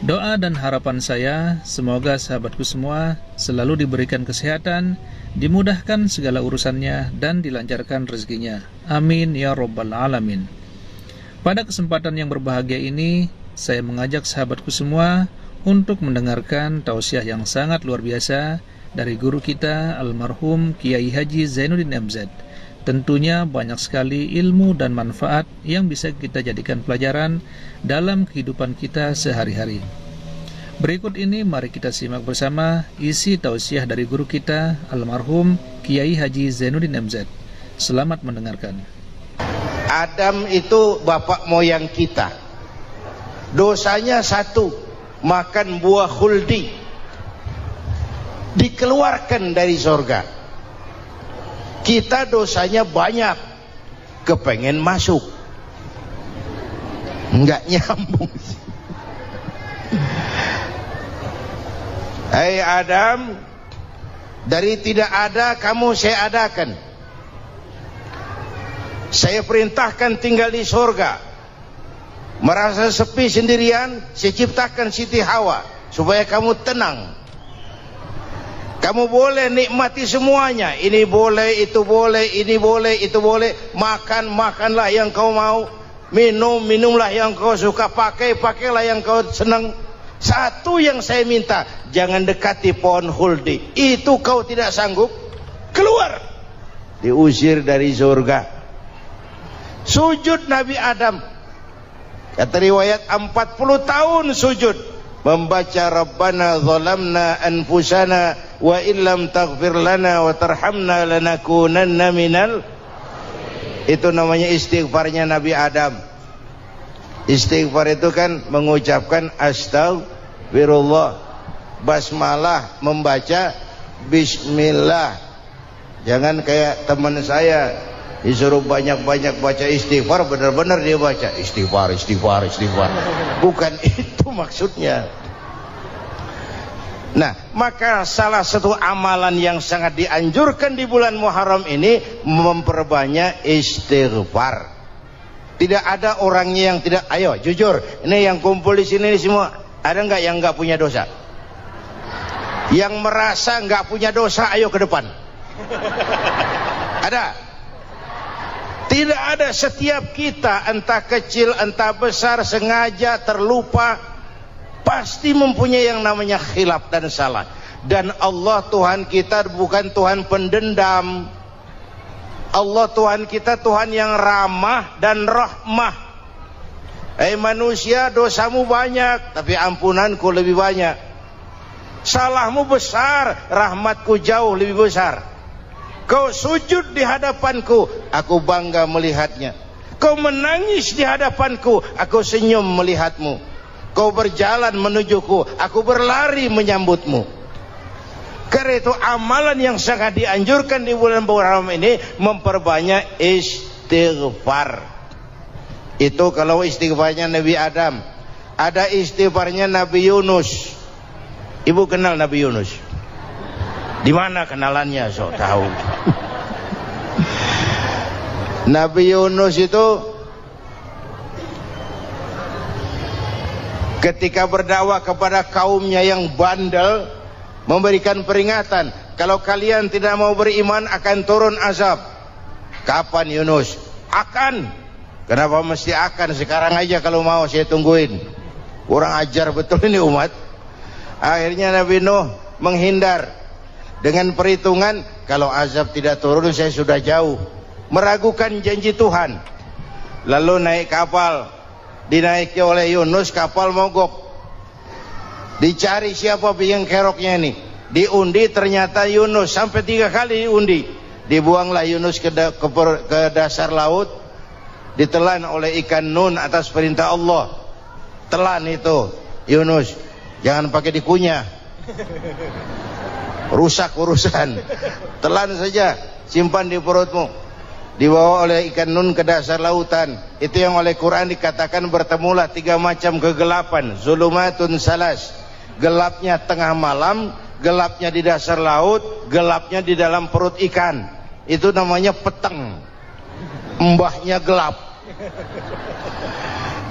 Doa dan harapan saya, semoga sahabatku semua selalu diberikan kesehatan, dimudahkan segala urusannya, dan dilancarkan rezekinya. Amin ya rabbal alamin. Pada kesempatan yang berbahagia ini, saya mengajak sahabatku semua untuk mendengarkan tausiah yang sangat luar biasa dari guru kita almarhum Kiai Haji Zainuddin MZ. Tentunya banyak sekali ilmu dan manfaat yang bisa kita jadikan pelajaran dalam kehidupan kita sehari-hari. Berikut ini mari kita simak bersama isi tausiah dari guru kita almarhum Kiai Haji Zainuddin MZ. Selamat mendengarkan. Adam itu bapak moyang kita. Dosanya satu, makan buah khuldi, dikeluarkan dari surga. Kita dosanya banyak, kepengen masuk, nggak nyambung. Hai Adam, dari tidak ada kamu saya adakan. Saya perintahkan tinggal di surga. Merasa sepi sendirian, saya ciptakan Siti Hawa supaya kamu tenang. Kamu boleh nikmati semuanya. Ini boleh, itu boleh, ini boleh, itu boleh. Makan, makanlah yang kau mau. Minum, minumlah yang kau suka. Pakai, pakailah yang kau senang. Satu yang saya minta, jangan dekati pohon huldi. Itu kau tidak sanggup, keluar. Diusir dari surga. Sujud Nabi Adam. Kata riwayat 40 tahun sujud. Membaca Rabbana zalamna anfusana wa illam taghfir lana wa tarhamna lanakunanna minal. Itu namanya istighfarnya Nabi Adam. Istighfar itu kan mengucapkan astagfirullah, basmalah, membaca bismillah. Jangan kayak teman saya disuruh banyak-banyak baca istighfar, benar-benar dia baca istighfar, istighfar, istighfar. Bukan itu maksudnya. Nah, maka salah satu amalan yang sangat dianjurkan di bulan Muharram ini memperbanyak istighfar. Tidak ada orangnya yang tidak. Ayo jujur, ini yang kumpul di sini semua, ada nggak yang nggak punya dosa? Yang merasa nggak punya dosa, ayo ke depan. Ada? Tidak ada. Setiap kita, entah kecil entah besar, sengaja terlupa, pasti mempunyai yang namanya khilaf dan salah. Dan Allah Tuhan kita bukan Tuhan pendendam. Allah Tuhan kita Tuhan yang ramah dan rahmah. Manusia, dosamu banyak, tapi ampunanku lebih banyak. Salahmu besar, rahmatku jauh lebih besar. Kau sujud di hadapanku, aku bangga melihatnya. Kau menangis di hadapanku, aku senyum melihatmu. Kau berjalan menujuku, aku berlari menyambutmu. Karena itu amalan yang sangat dianjurkan di bulan Muharram ini memperbanyak istighfar. Itu kalau istighfarnya Nabi Adam. Ada istighfarnya Nabi Yunus. Ibu kenal Nabi Yunus? Di mana kenalannya? Sok tahu. Nabi Yunus itu ketika berdakwah kepada kaumnya yang bandel, memberikan peringatan, kalau kalian tidak mau beriman akan turun azab. Kapan Yunus? Akan. Kenapa mesti akan? Sekarang aja kalau mau, saya tungguin. Kurang ajar betul ini umat. Akhirnya Nabi Nuh menghindar dengan perhitungan, kalau azab tidak turun saya sudah jauh. Meragukan janji Tuhan. Lalu naik kapal, dinaiki oleh Yunus, kapal mogok. Dicari siapa biang keroknya ini. Diundi, ternyata Yunus. Sampai 3 kali diundi. Dibuanglah Yunus ke dasar laut. Ditelan oleh ikan nun atas perintah Allah. Telan itu Yunus. Jangan pakai dikunyah, rusak urusan. Telan saja, simpan di perutmu. Dibawa oleh ikan nun ke dasar lautan. Itu yang oleh Quran dikatakan bertemulah 3 macam kegelapan. Zulumatun salas. Gelapnya tengah malam, gelapnya di dasar laut, gelapnya di dalam perut ikan. Itu namanya peteng. Mbahnya gelap.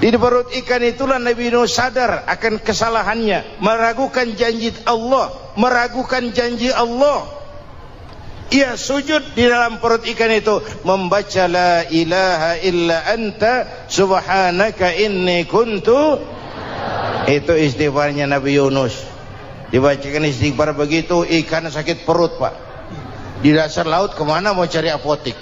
Di perut ikan itulah Nabi Nuh sadar akan kesalahannya, meragukan janji Allah, meragukan janji Allah. Ia sujud di dalam perut ikan itu, membaca la ilaha illa anta subhanaka inni kuntu. Itu istighfarnya Nabi Yunus. Dibacakan istighfar begitu, ikan sakit perut pak. Di dasar laut kemana mau cari apotik?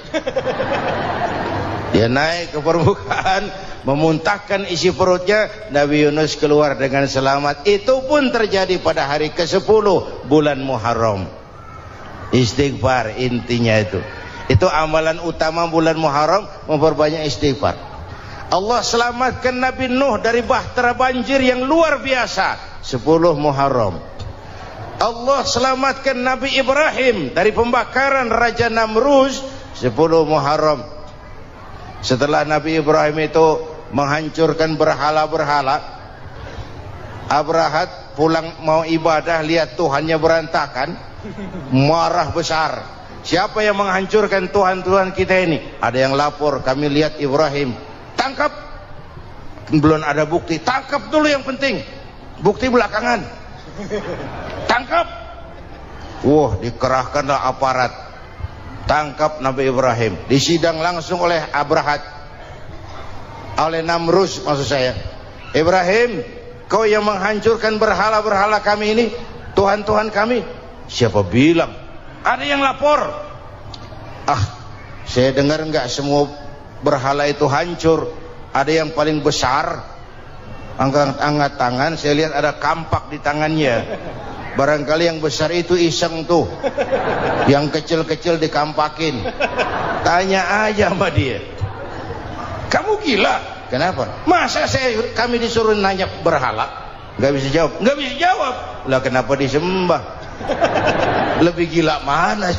Dia naik ke permukaan, memuntahkan isi perutnya. Nabi Yunus keluar dengan selamat. Itu pun terjadi pada hari ke-10 bulan Muharram. Istighfar intinya itu. Itu amalan utama bulan Muharram, memperbanyak istighfar. Allah selamatkan Nabi Nuh dari bahtera banjir yang luar biasa 10 Muharram. Allah selamatkan Nabi Ibrahim dari pembakaran Raja Namruz 10 Muharram. Setelah Nabi Ibrahim itu menghancurkan berhala-berhala, Abrahat pulang mau ibadah lihat Tuhannya berantakan, marah besar. Siapa yang menghancurkan Tuhan-Tuhan kita ini? Ada yang lapor, kami lihat Ibrahim. Tangkap. Belum ada bukti, tangkap dulu yang penting. Bukti belakangan. Tangkap. Wah, dikerahkanlah aparat. Tangkap Nabi Ibrahim. Disidang langsung oleh Abrahat. Oleh Namrus maksud saya. Ibrahim, kau yang menghancurkan berhala-berhala kami ini, Tuhan-Tuhan kami. Siapa bilang? Ada yang lapor. Saya dengar enggak semua berhala itu hancur. Ada yang paling besar, angkat tangan, saya lihat ada kampak di tangannya. Barangkali yang besar itu iseng tuh, yang kecil-kecil dikampakin. Tanya aja sama dia, kamu gila? Kenapa? Masa kami disuruh nanya berhala? Nggak bisa jawab. Nggak bisa jawab. Lah kenapa disembah? Lebih gila mana?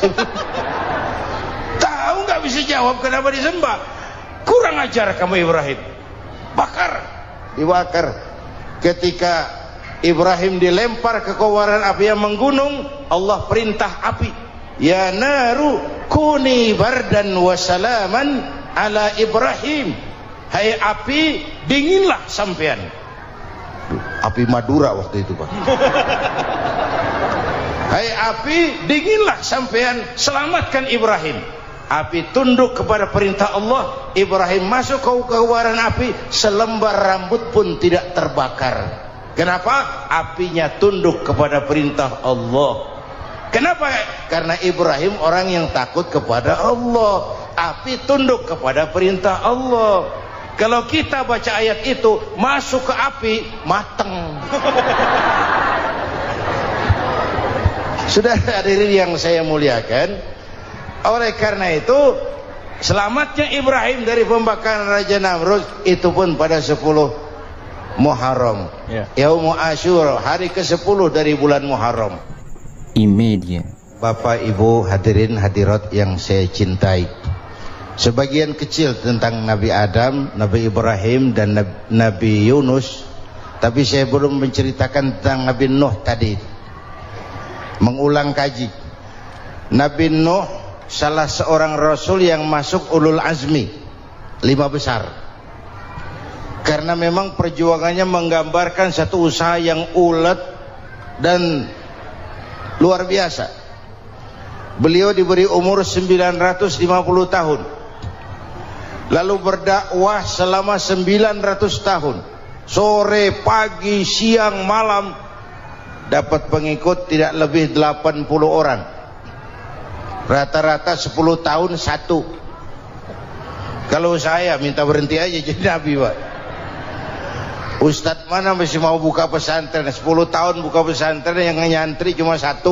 Tahu nggak bisa jawab kenapa disembah? Kurang ajar kamu Ibrahim. Bakar, dibakar. Ketika Ibrahim dilempar ke kobaran api yang menggunung, Allah perintah api, ya naru kuni bardan wa salaman ala Ibrahim. Hai api, dinginlah sampean. Api Madura waktu itu, Pak. Hai api, dinginlah sampean, selamatkan Ibrahim. Api tunduk kepada perintah Allah. Ibrahim masuk ke kobaran api, selembar rambut pun tidak terbakar. Kenapa? Apinya tunduk kepada perintah Allah. Kenapa? Karena Ibrahim orang yang takut kepada Allah. Api tunduk kepada perintah Allah. Kalau kita baca ayat itu, masuk ke api, mateng. Sudah hadirin yang saya muliakan, oleh karena itu selamatnya Ibrahim dari pembakaran Raja Namrud itu pun pada 10 Muharram, Yaumul Asyura, hari ke-10 dari bulan Muharram. Imedia. Bapak Ibu hadirin hadirat yang saya cintai, sebagian kecil tentang Nabi Adam, Nabi Ibrahim dan Nabi Yunus, tapi saya belum menceritakan tentang Nabi Nuh tadi. Mengulang kaji. Nabi Nuh salah seorang rasul yang masuk ulul azmi 5 besar, karena memang perjuangannya menggambarkan satu usaha yang ulet dan luar biasa. Beliau diberi umur 950 tahun, lalu berdakwah selama 900 tahun, sore, pagi, siang, malam, dapat pengikut tidak lebih 80 orang. Rata-rata 10 tahun satu. Kalau saya minta berhenti aja jadi nabi, Pak. Ustadz mana masih mau buka pesantren? 10 tahun buka pesantren, yang nyantri cuma 1.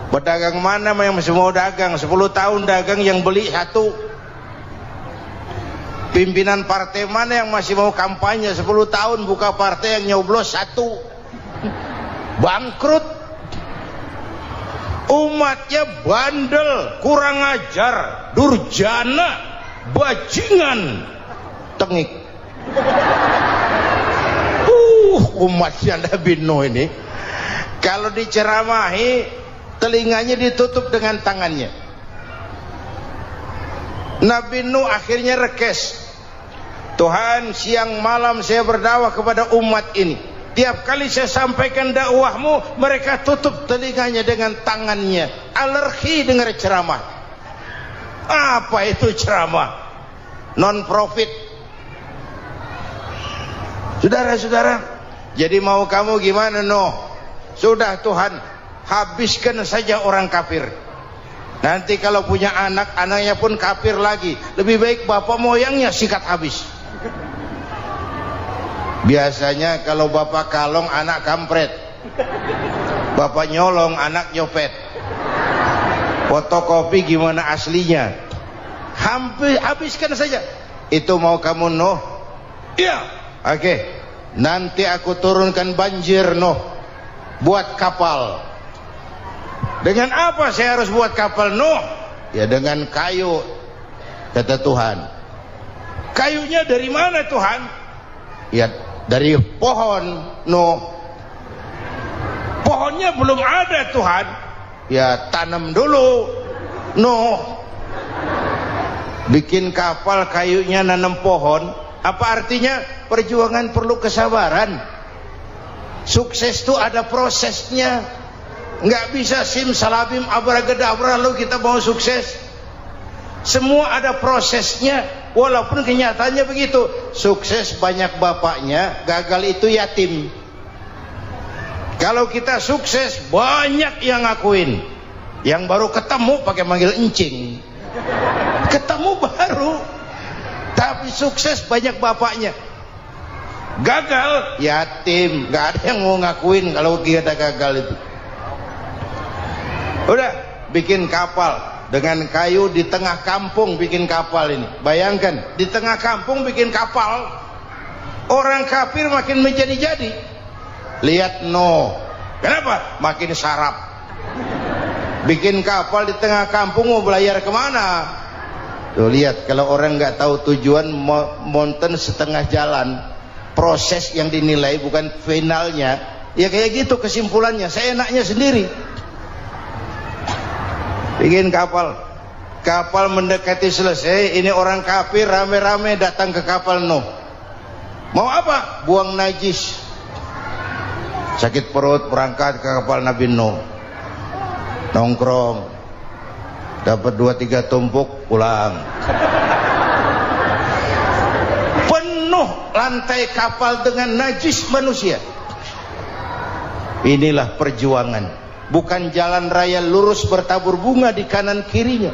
Pedagang mana yang masih mau dagang? 10 tahun dagang, yang beli 1. Pimpinan partai mana yang masih mau kampanye? 10 tahun buka partai, yang nyoblos 1. Bangkrut. Umatnya bandel, kurang ajar, durjana, bajingan, tengik. Umatnya Nabi Nuh ini kalau diceramahi, telinganya ditutup dengan tangannya. Nabi Nuh akhirnya rekes, Tuhan, siang malam saya berdakwah kepada umat ini, tiap kali saya sampaikan dakwahmu, mereka tutup telinganya dengan tangannya, alergi dengar ceramah. Apa itu ceramah? Non profit. Saudara-saudara, jadi mau kamu gimana, Nuh? Sudah Tuhan, habiskan saja orang kafir. Nanti kalau punya anak, anaknya pun kafir lagi. Lebih baik bapak moyangnya sikat habis. Biasanya kalau bapak kalong, anak kampret. Bapak nyolong, anak nyopet. Fotokopi gimana aslinya? Hampir habiskan saja. Itu mau kamu, Nuh? Iya. Oke. Nanti aku turunkan banjir, Nuh. Buat kapal. Dengan apa saya harus buat kapal, Nuh? Ya dengan kayu, kata Tuhan. Kayunya dari mana, Tuhan? Ya dari pohon, Nuh. Tohnya belum ada Tuhan, ya tanam dulu. Nuh bikin kapal kayunya, nanam pohon. Apa artinya? Perjuangan perlu kesabaran. Sukses itu ada prosesnya. Nggak bisa simsalabim abracadabra lalu kita mau sukses. Semua ada prosesnya. Walaupun kenyataannya begitu. Sukses banyak bapaknya, gagal itu yatim. Kalau kita sukses banyak yang ngakuin. Yang baru ketemu pakai manggil encing. Ketemu baru, tapi sukses banyak bapaknya. Gagal yatim, nggak ada yang mau ngakuin kalau kita gagal itu. Udah bikin kapal dengan kayu di tengah kampung, bikin kapal ini. Bayangkan di tengah kampung bikin kapal, orang kafir makin menjadi-jadi. Lihat Nuh, kenapa? Makin sarap. Bikin kapal di tengah kampung, mau belayar kemana? Tuh lihat, kalau orang nggak tahu tujuan, mountain setengah jalan. Proses yang dinilai bukan finalnya. Ya kayak gitu kesimpulannya. Saya enaknya sendiri. Bikin kapal, kapal mendekati selesai. Ini orang kafir rame-rame datang ke kapal Nuh. Mau apa? Buang najis. Sakit perut, berangkat ke kapal Nabi Nuh. Nongkrong, dapat 2-3 tumpuk, pulang. Penuh lantai kapal dengan najis manusia. Inilah perjuangan. Bukan jalan raya lurus bertabur bunga di kanan kirinya.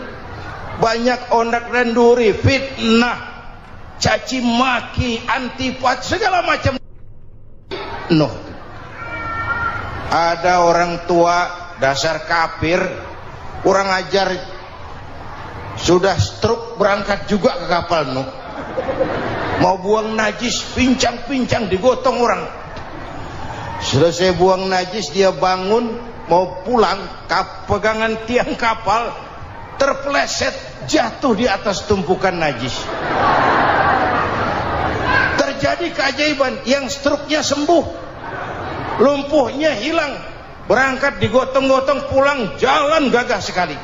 Banyak ondak dan duri, fitnah, caci maki, antipat, segala macam. Nuh. Ada orang tua dasar kafir, kurang ajar, sudah stroke berangkat juga ke kapal Nuh. Mau buang najis, pincang-pincang digotong orang. Selesai buang najis dia bangun mau pulang, pegangan tiang kapal terpeleset jatuh di atas tumpukan najis. Terjadi keajaiban, yang stroke-nya sembuh, lumpuhnya hilang, berangkat digotong-gotong pulang, jalan gagah sekali.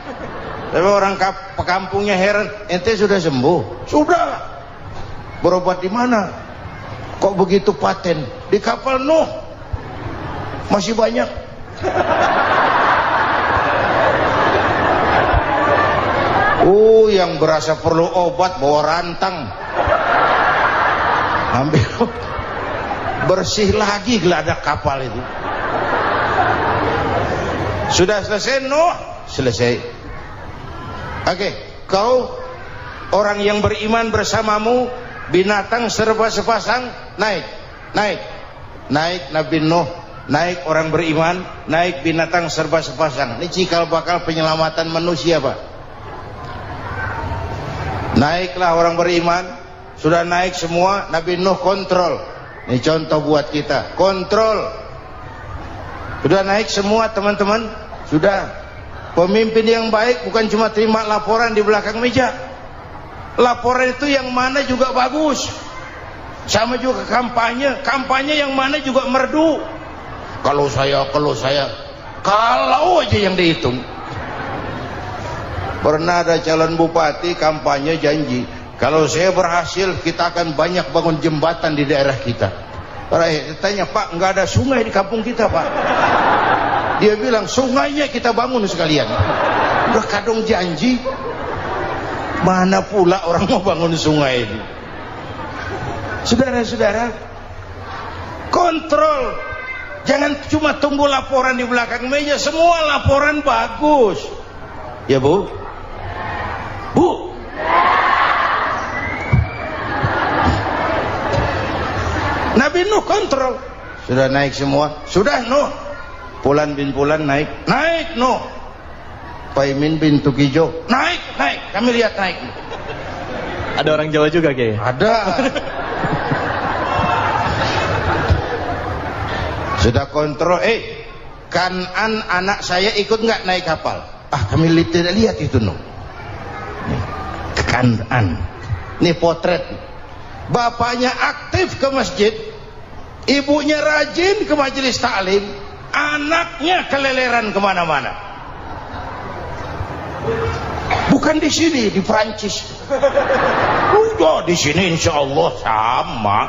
Tapi orang kampungnya heran, ente sudah sembuh? Sudah. Berobat di mana? Kok begitu paten? Di kapal Nuh. Masih banyak. Yang berasa perlu obat bawa rantang. Ambil bersih lagi geladak kapal itu. Sudah selesai Nuh? Selesai. Oke, kau orang yang beriman bersamamu, binatang serba sepasang, naik Nabi Nuh, naik orang beriman, naik binatang serba sepasang. Ini cikal bakal penyelamatan manusia, Pak. Naiklah orang beriman, sudah naik semua, Nabi Nuh kontrol. Ini contoh buat kita, kontrol. Sudah naik semua teman-teman, sudah. Pemimpin yang baik bukan cuma terima laporan di belakang meja. Laporan itu yang mana juga bagus. Sama juga kampanye yang mana juga merdu. Kalau saya kalau aja yang dihitung. Pernah ada calon bupati kampanye janji, kalau saya berhasil kita akan banyak bangun jembatan di daerah kita. Rakyat tanya, Pak, nggak ada sungai di kampung kita, Pak. Dia bilang, sungainya kita bangun sekalian. Udah kadung janji, mana pula orang mau bangun sungai ini. Saudara-saudara, kontrol. Jangan cuma tunggu laporan di belakang meja, semua laporan bagus. Ya Bu? Bu? Nabi Nuh kontrol. Sudah naik semua? Sudah Nuh. Pulan bin Pulan naik Nuh. Paimin bin Tukijo naik. Kami lihat naik. Ada orang Jawa juga Kiai? Ada. Sudah kontrol. Kanan anak saya ikut nggak naik kapal? Kami tidak lihat itu Nuh. Kanan. Ini potret. Bapaknya aktif ke masjid, ibunya rajin ke majelis taklim. anaknya keleleran kemana-mana. Bukan di sini, di Prancis. Udah di sini insya Allah sama.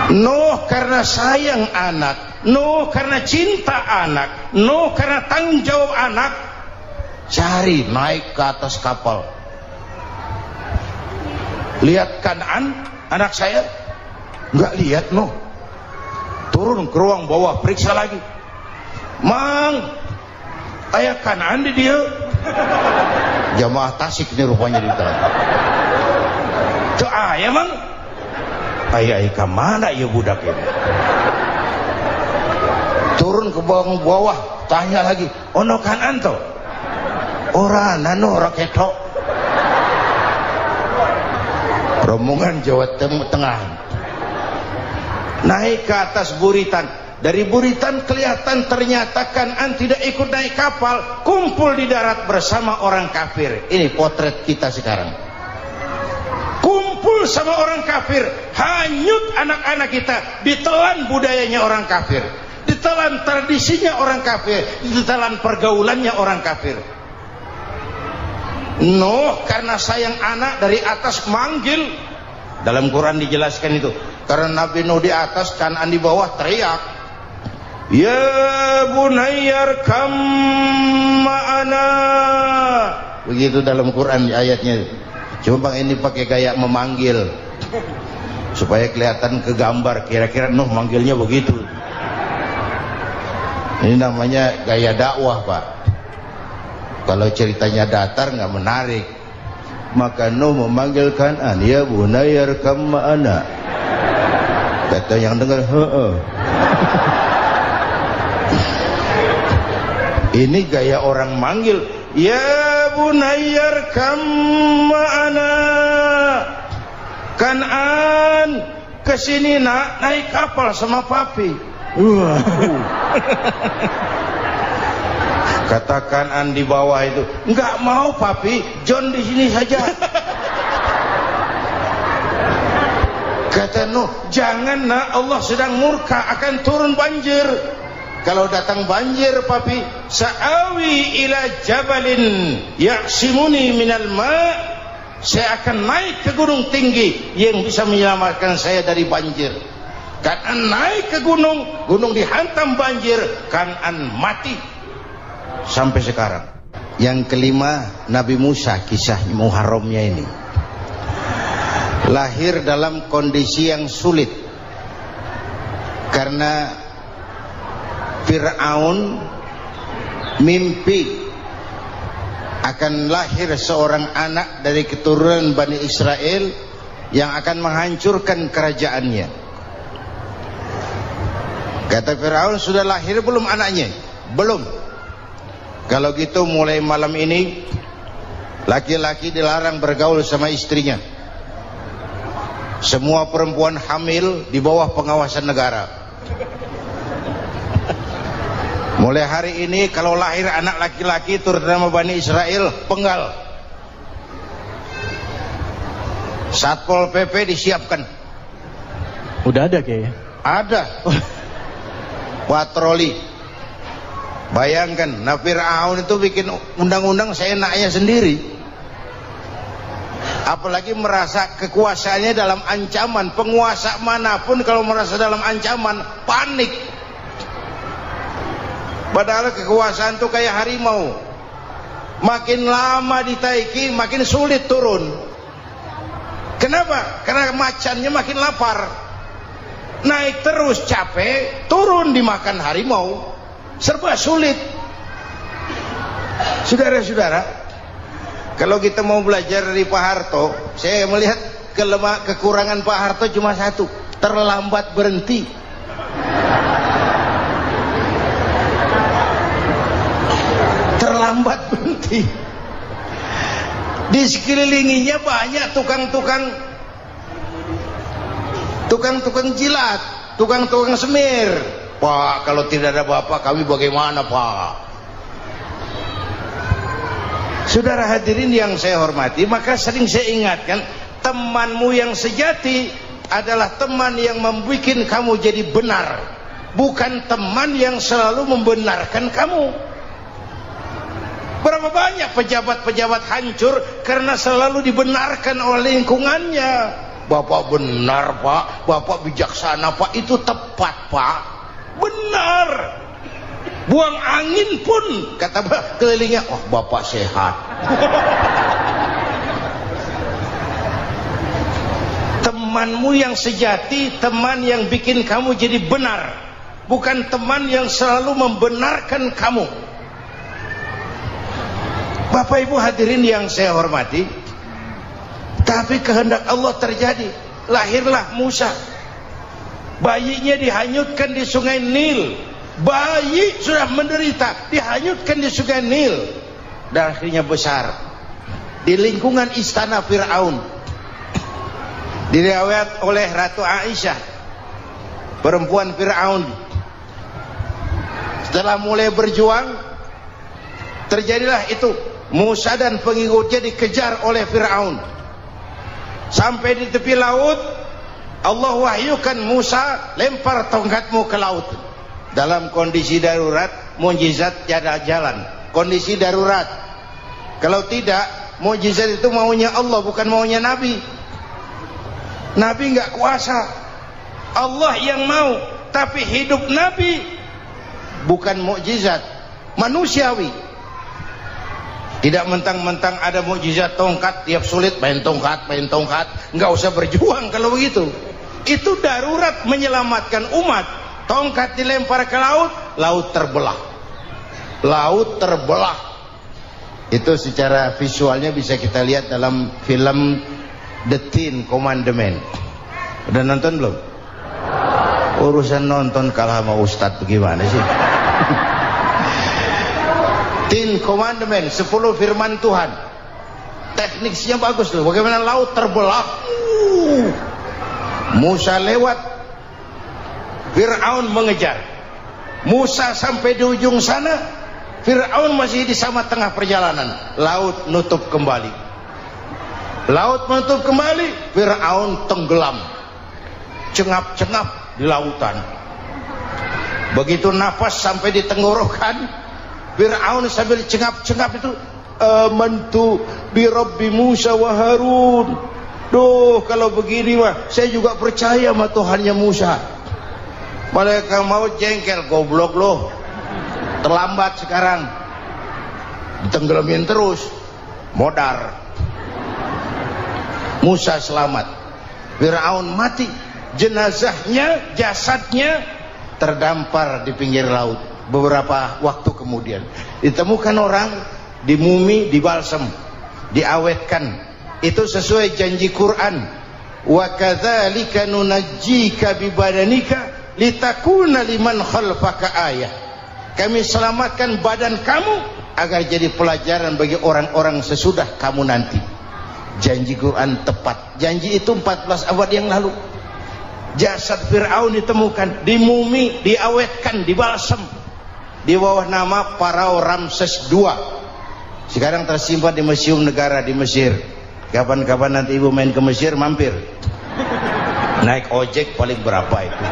Nuh karena sayang anak, Nuh karena cinta anak, Nuh karena tanggung jawab anak, cari naik ke atas kapal. Lihat Kan'an, anak saya, nggak lihat Nuh. Turun ke ruang bawah, periksa lagi. Mang, ayah Kan'an di dia. Jamaah Tasik ini rupanya di dalam. Tuh ayah mang. Ayah ke mana ya budak ini? Turun ke bawah, tanya lagi. Ono Kan'an to? Ora nano ora ketok. Rombongan Jawa Tengah naik ke atas buritan. Dari buritan kelihatan ternyata Kan'an tidak ikut naik kapal, kumpul di darat bersama orang kafir. Ini potret kita sekarang. Kumpul sama orang kafir, hanyut anak-anak kita, ditelan budayanya orang kafir, ditelan tradisinya orang kafir, ditelan pergaulannya orang kafir. Nuh karena sayang anak dari atas manggil. Dalam Quran dijelaskan itu. Karena Nabi Nuh di atas, Kan'an di bawah, teriak, ya bunayyar kam ma'ana. Begitu dalam Quran ayatnya. Cuma bang ini pakai gaya memanggil supaya kelihatan ke gambar, kira-kira Nuh manggilnya begitu. Ini namanya gaya dakwah, Pak. Kalau ceritanya datar nggak menarik. Maka Nuh memanggil Kan'an, ya bunayyar kam ma'ana. Kata yang dengar, heeh. Ini gaya orang manggil, ya bunayyar kam ma'ana. Kan'an, kesini nak, naik kapal sama papi. Kata Kan'an di bawah itu, enggak mau papi, John di sini saja. Kata Nuh, jangan nak, Allah sedang murka, akan turun banjir. Kalau datang banjir papi, sa'awi ila jabalin ya'simuni minal ma', saya akan naik ke gunung tinggi yang bisa menyelamatkan saya dari banjir. Kan'an naik ke gunung, gunung dihantam banjir, Kan'an mati. Sampai sekarang. Yang kelima, Nabi Musa, kisah Muharramnya ini. Lahir dalam kondisi yang sulit. Karena Fir'aun mimpi akan lahir seorang anak dari keturunan Bani Israel yang akan menghancurkan kerajaannya. Kata Fir'aun, sudah lahir belum anaknya? Belum. Kalau gitu mulai malam ini laki-laki dilarang bergaul sama istrinya. Semua perempuan hamil di bawah pengawasan negara. Mulai hari ini kalau lahir anak laki-laki terutama Bani Israel, penggal. Satpol PP disiapkan. Udah ada kayaknya. Ada. Patroli. Bayangkan, Fir'aun itu bikin undang-undang seenaknya sendiri. Apalagi merasa kekuasaannya dalam ancaman. Penguasa manapun kalau merasa dalam ancaman, panik. Padahal kekuasaan itu kayak harimau. Makin lama ditaiki, makin sulit turun. Kenapa? Karena macannya makin lapar. Naik terus capek, turun dimakan harimau. Serba sulit. Saudara-saudara, kalau kita mau belajar dari Pak Harto, saya melihat kekurangan Pak Harto cuma satu, terlambat berhenti. Terlambat berhenti. Di sekelilinginya banyak tukang jilat, tukang semir. Pak, kalau tidak ada bapak kami bagaimana, Pak? Saudara hadirin yang saya hormati, maka sering saya ingatkan, temanmu yang sejati adalah teman yang membuat kamu jadi benar, bukan teman yang selalu membenarkan kamu. Berapa banyak pejabat-pejabat hancur karena selalu dibenarkan oleh lingkungannya. Bapak benar Pak, Bapak bijaksana Pak, itu tepat Pak, benar. Buang angin pun kata kelilingnya, oh Bapak sehat. Temanmu yang sejati, teman yang bikin kamu jadi benar, bukan teman yang selalu membenarkan kamu. Bapak Ibu hadirin yang saya hormati, tapi kehendak Allah terjadi. Lahirlah Musa, bayinya dihanyutkan di sungai Nil. Bayi sudah menderita, dihanyutkan di sungai Nil, dan akhirnya besar di lingkungan istana Fir'aun. Diriwayat oleh Ratu Aisyah, perempuan Fir'aun, setelah mulai berjuang, terjadilah itu. Musa dan pengikutnya dikejar oleh Fir'aun. Sampai di tepi laut, Allah wahyukan Musa, lempar tongkatmu ke laut. Dalam kondisi darurat, mukjizat tiada jalan. Kondisi darurat. Kalau tidak, mukjizat itu maunya Allah, bukan maunya Nabi. Nabi nggak kuasa, Allah yang mau. Tapi hidup Nabi bukan mukjizat, manusiawi. Tidak mentang-mentang ada mukjizat tongkat, tiap sulit main tongkat, nggak usah berjuang kalau begitu. Itu darurat menyelamatkan umat. Tongkat dilempar ke laut, laut terbelah. Laut terbelah. Itu secara visualnya bisa kita lihat dalam film The Ten Commandments. Udah nonton belum? Urusan nonton kalah sama Ustadz bagaimana sih? Ten Commandments, 10 firman Tuhan. Tekniknya bagus loh. Bagaimana laut terbelah. Musa lewat, Fir'aun mengejar. Musa sampai di ujung sana, Fir'aun masih di sama tengah perjalanan. Laut nutup kembali. Laut menutup kembali, Fir'aun tenggelam, cengap-cengap di lautan. Begitu nafas sampai di tenggorokan, Fir'aun sambil cengap-cengap itu, amantu bi Rabbi Musa wa Harun. Duh, kalau begini mah saya juga percaya sama Tuhannya Musa. Malaikat maut jengkel, goblok loh, terlambat sekarang, ditenggelamin terus, modar. Musa selamat, Fir'aun mati, jenazahnya, jasadnya terdampar di pinggir laut. Beberapa waktu kemudian ditemukan orang, dimumi, dibalsem, diawetkan. Itu sesuai janji Quran, wa kadzalika nunajjika bi badanika litakuna liman khalfaka ayah. Kami selamatkan badan kamu agar jadi pelajaran bagi orang-orang sesudah kamu nanti. Janji Quran tepat. Janji itu 14 abad yang lalu. Jasad Fir'aun ditemukan, dimumi, diawetkan, dibalsem di bawah nama Farao Ramses II. Sekarang tersimpan di Museum Negara di Mesir. Kapan-kapan nanti ibu main ke Mesir, mampir. Naik ojek paling berapa itu?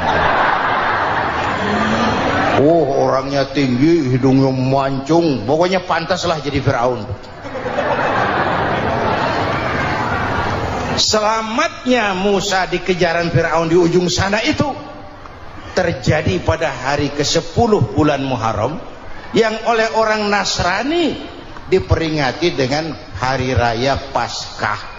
Oh, orangnya tinggi, hidungnya mancung, pokoknya pantaslah jadi Fir'aun. Selamatnya Musa di kejaran Fir'aun di ujung sana itu terjadi pada hari ke-10 bulan Muharram, yang oleh orang Nasrani diperingati dengan hari raya Paskah.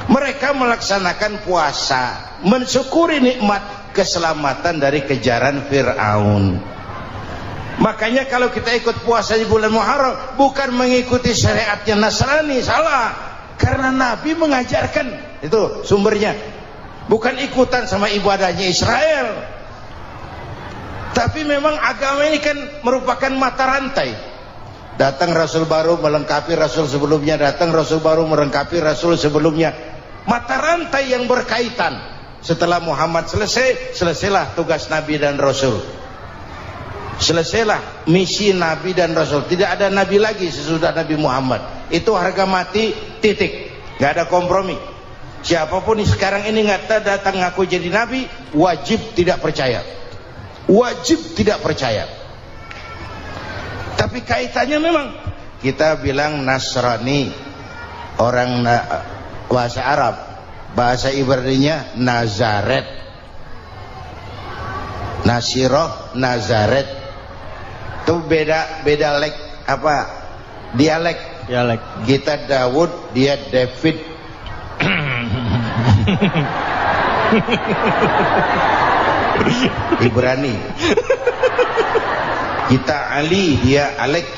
Mereka melaksanakan puasa, mensyukuri nikmat keselamatan dari kejaran Fir'aun. Makanya kalau kita ikut puasa di bulan Muharram, bukan mengikuti syariatnya Nasrani, salah. Karena Nabi mengajarkan, itu sumbernya, bukan ikutan sama ibadahnya Israel. Tapi memang agama ini kan merupakan mata rantai. Datang Rasul baru melengkapi Rasul sebelumnya, datang Rasul baru melengkapi Rasul sebelumnya. Mata rantai yang berkaitan. Setelah Muhammad selesai, selesailah tugas Nabi dan Rasul. Selesailah misi Nabi dan Rasul. Tidak ada Nabi lagi sesudah Nabi Muhammad. Itu harga mati, titik. Gak ada kompromi. Siapapun sekarang ini nggak datang ngaku jadi nabi, wajib tidak percaya. Wajib tidak percaya. Tapi kaitannya memang kita bilang Nasrani, orang bahasa Arab, bahasa Ibraninya Nazaret, Nasiroh, Nazaret. Itu beda dialek. Kita Daud, dia David. Ibrani. Kita Ali, dia Alek.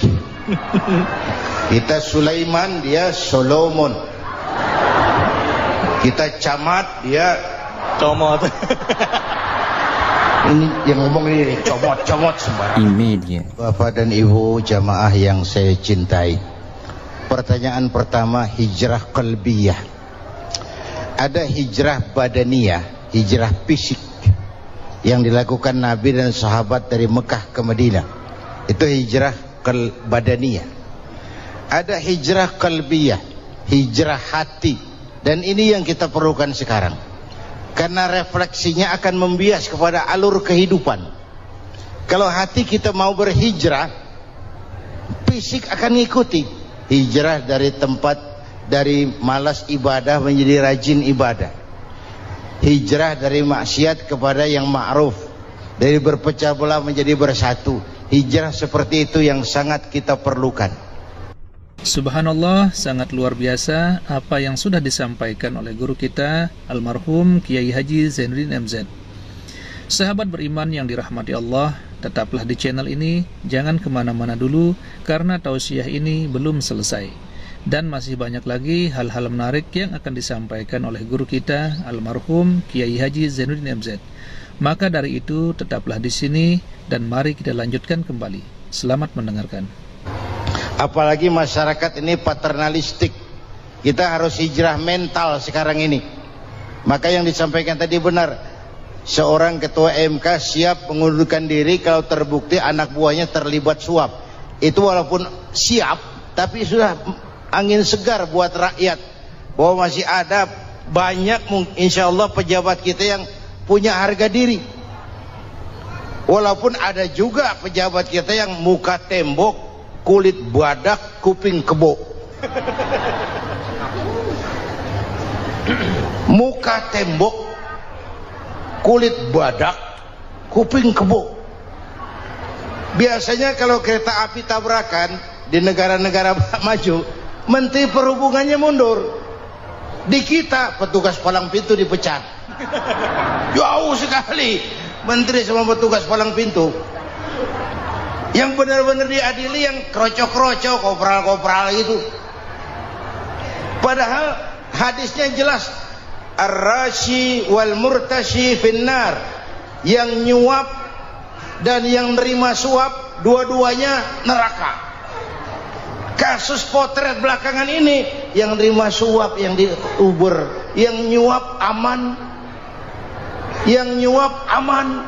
Kita Sulaiman, dia Solomon. Kita Camat, dia Comot. Ini yang ngomong ini comot sembarang. Imedia. Bapak dan Ibu jamaah yang saya cintai, pertanyaan pertama, hijrah qalbiyah. Ada hijrah badaniyah, hijrah fisik yang dilakukan Nabi dan sahabat dari Mekah ke Madinah. Itu hijrah badaniyah. Ada hijrah qalbiyah, hijrah hati. Dan ini yang kita perlukan sekarang. Karena refleksinya akan membias kepada alur kehidupan. Kalau hati kita mau berhijrah, fisik akan ngikuti. Hijrah dari tempat, dari malas ibadah menjadi rajin ibadah. Hijrah dari maksiat kepada yang ma'ruf, dari berpecah belah menjadi bersatu. Hijrah seperti itu yang sangat kita perlukan. Subhanallah, sangat luar biasa apa yang sudah disampaikan oleh guru kita almarhum Kiai Haji Zainuddin MZ. Sahabat beriman yang dirahmati Allah, tetaplah di channel ini, jangan kemana-mana dulu karena tausiah ini belum selesai. Dan masih banyak lagi hal-hal menarik yang akan disampaikan oleh guru kita almarhum Kiai Haji Zainuddin MZ. Maka dari itu tetaplah di sini dan mari kita lanjutkan kembali. Selamat mendengarkan. Apalagi masyarakat ini paternalistik. Kita harus hijrah mental sekarang ini. Maka yang disampaikan tadi benar. Seorang ketua MK siap mengundurkan diri kalau terbukti anak buahnya terlibat suap. Itu walaupun siap, tapi sudah angin segar buat rakyat. Bahwa masih ada banyak insya Allah pejabat kita yang punya harga diri. Walaupun ada juga pejabat kita yang muka tembok, kulit badak, kuping kebo. Muka tembok, kulit badak, kuping kebo. Biasanya kalau kereta api tabrakan di negara-negara maju, Menteri Perhubungannya mundur. Di kita petugas palang pintu dipecat. Jauh sekali menteri sama petugas palang pintu. Yang benar-benar diadili yang krocok-krocok, kopral-kopral gitu. Padahal hadisnya jelas, ar-rashi wal murtashi finnar. Yang nyuap dan yang nerima suap dua-duanya neraka. Kasus potret belakangan ini, yang nerima suap, yang diuber, yang nyuap aman, yang nyuap aman,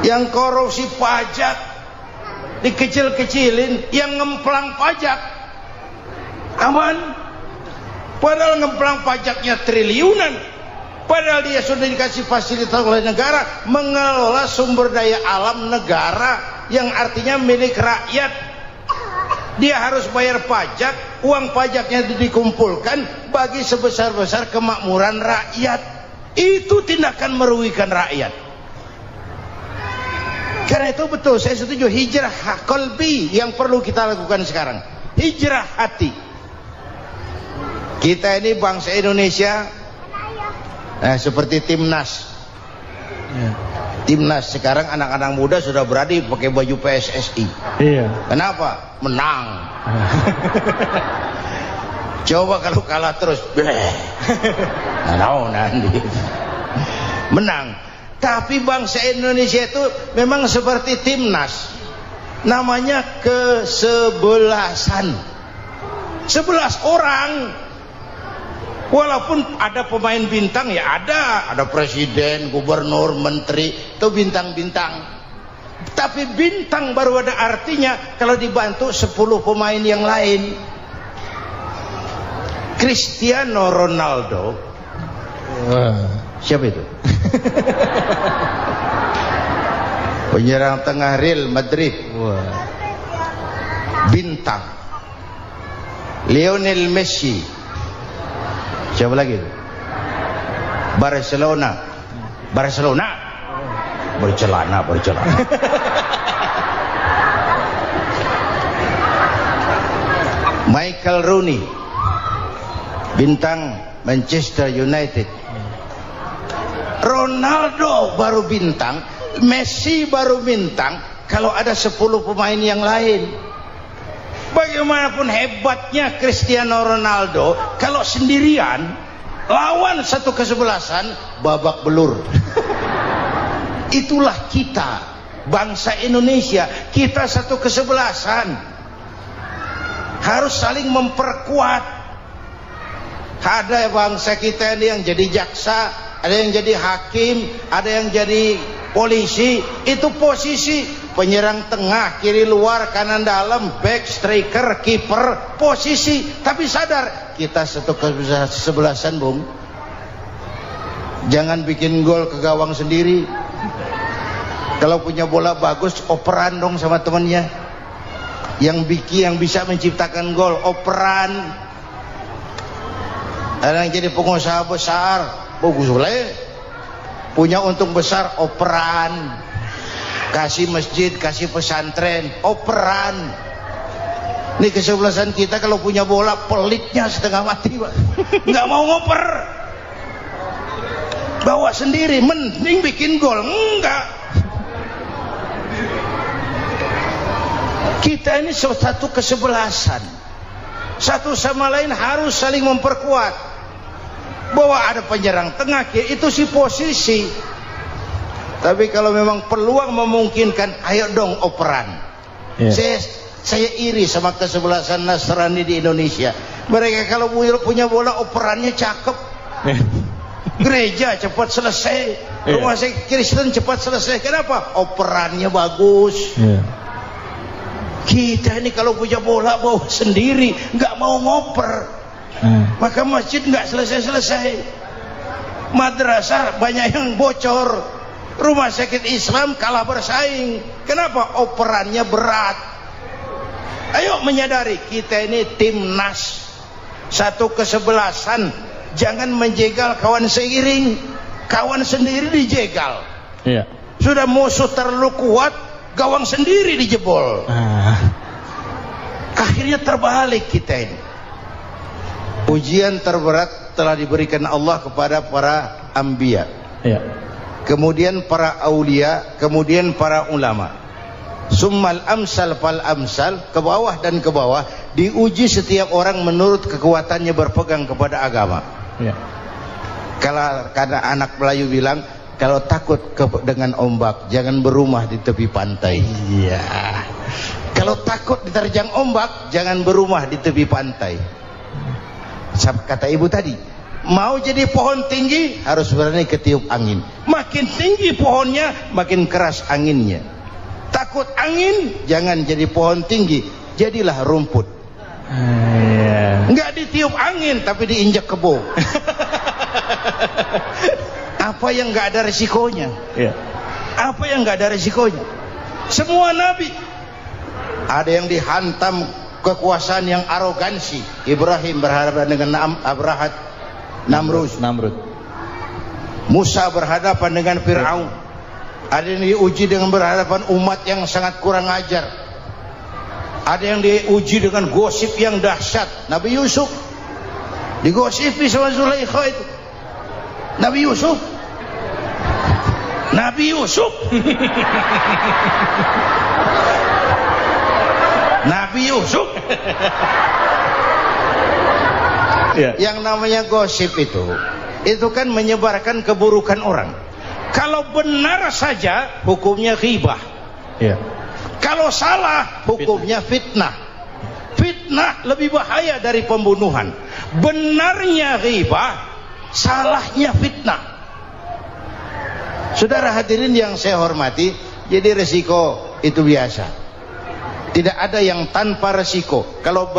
yang korupsi pajak dikecil-kecilin, yang ngemplang pajak aman. Padahal ngemplang pajaknya triliunan, padahal dia sudah dikasih fasilitas oleh negara mengelola sumber daya alam negara yang artinya milik rakyat. Dia harus bayar pajak, uang pajaknya dikumpulkan bagi sebesar-besar kemakmuran rakyat. Itu tindakan merugikan rakyat. Karena itu betul, saya setuju, hijrah qalbi yang perlu kita lakukan sekarang. Hijrah hati. Kita ini bangsa Indonesia, seperti timnas. Timnas sekarang anak-anak muda sudah berani pakai baju PSSI. Iya. Kenapa? Menang. Coba kalau kalah terus, nanti menang. Tapi bangsa Indonesia itu memang seperti timnas, namanya kesebelasan. 11 orang. Walaupun ada pemain bintang, ya ada presiden, gubernur, menteri, itu bintang-bintang. Tapi bintang baru ada artinya kalau dibantu 10 pemain yang lain. Cristiano Ronaldo. Siapa itu? Penyerang tengah Real Madrid. Bintang. Lionel Messi. Siapa lagi itu? Barcelona. Bercelana. Michael Rooney, bintang Manchester United. Ronaldo baru bintang, Messi baru bintang. Kalau ada 10 pemain yang lain, bagaimanapun hebatnya Cristiano Ronaldo, kalau sendirian lawan satu kesebelasan, babak belur. Itulah kita, bangsa Indonesia. Kita satu kesebelasan, harus saling memperkuat. Ada bangsa kita ini yang jadi jaksa, ada yang jadi hakim, ada yang jadi polisi. Itu posisi penyerang tengah, kiri luar, kanan dalam, back, striker, kiper, posisi. Tapi sadar kita satu kesebelasan, Bung. Jangan bikin gol ke gawang sendiri. Kalau punya bola bagus, operan dong sama temannya. Yang bisa menciptakan gol, operan. Ada yang jadi pengusaha besar, bagus boleh. Punya untung besar, operan. Kasih masjid, kasih pesantren, operan. Ini kesebelasan kita kalau punya bola, pelitnya setengah mati, Pak. Nggak mau ngoper. Bawa sendiri, mending bikin gol. Enggak. Kita ini satu kesebelasan. Satu sama lain harus saling memperkuat. Bahwa ada penyerang tengah, itu si posisi. Tapi kalau memang peluang memungkinkan, ayo dong operan. Saya iri sama kesebelasan Nasrani di Indonesia. Mereka kalau punya bola, operannya cakep. Gereja cepat selesai, rumah sakit Kristen cepat selesai. Kenapa? Operannya bagus. Kita ini kalau punya bola bawa sendiri, nggak mau ngoper. Maka masjid nggak selesai-selesai, madrasah banyak yang bocor, rumah sakit Islam kalah bersaing. Kenapa? Operannya berat. Ayo menyadari kita ini timnas, satu kesebelasan. Jangan menjegal kawan seiring, kawan sendiri dijegal. Sudah musuh terlalu kuat, gawang sendiri dijebol. Akhirnya terbalik kita ini. Ujian terberat telah diberikan Allah kepada para anbiya, kemudian para aulia, kemudian para ulama. Summal amsal fal amsal, ke bawah dan ke bawah. Diuji setiap orang menurut kekuatannya berpegang kepada agama. Karena anak Melayu bilang, kalau takut dengan ombak, jangan berumah di tepi pantai. Kalau takut diterjang ombak, jangan berumah di tepi pantai. Kata ibu tadi, mau jadi pohon tinggi harus berani ketiup angin. Makin tinggi pohonnya, makin keras anginnya. Takut angin, jangan jadi pohon tinggi, jadilah rumput. Nggak ditiup angin, tapi diinjak kebo. Apa yang nggak ada resikonya? Apa yang nggak ada resikonya? Semua nabi ada yang dihantam kekuasaan yang arogansi. Ibrahim berhadapan dengan Namrud. Musa berhadapan dengan Fir'aun. Ada yang diuji dengan berhadapan umat yang sangat kurang ajar. Ada yang diuji dengan gosip yang dahsyat. Nabi Yusuf digosipi sama Zulaikha itu. Nabi Yusuf Yang namanya gosip itu kan menyebarkan keburukan orang. Kalau benar saja hukumnya ghibah. Kalau salah hukumnya fitnah. Fitnah lebih bahaya dari pembunuhan. Benarnya ghibah, salahnya fitnah. Saudara hadirin yang saya hormati, jadi resiko itu biasa. Tidak ada yang tanpa resiko. Kalau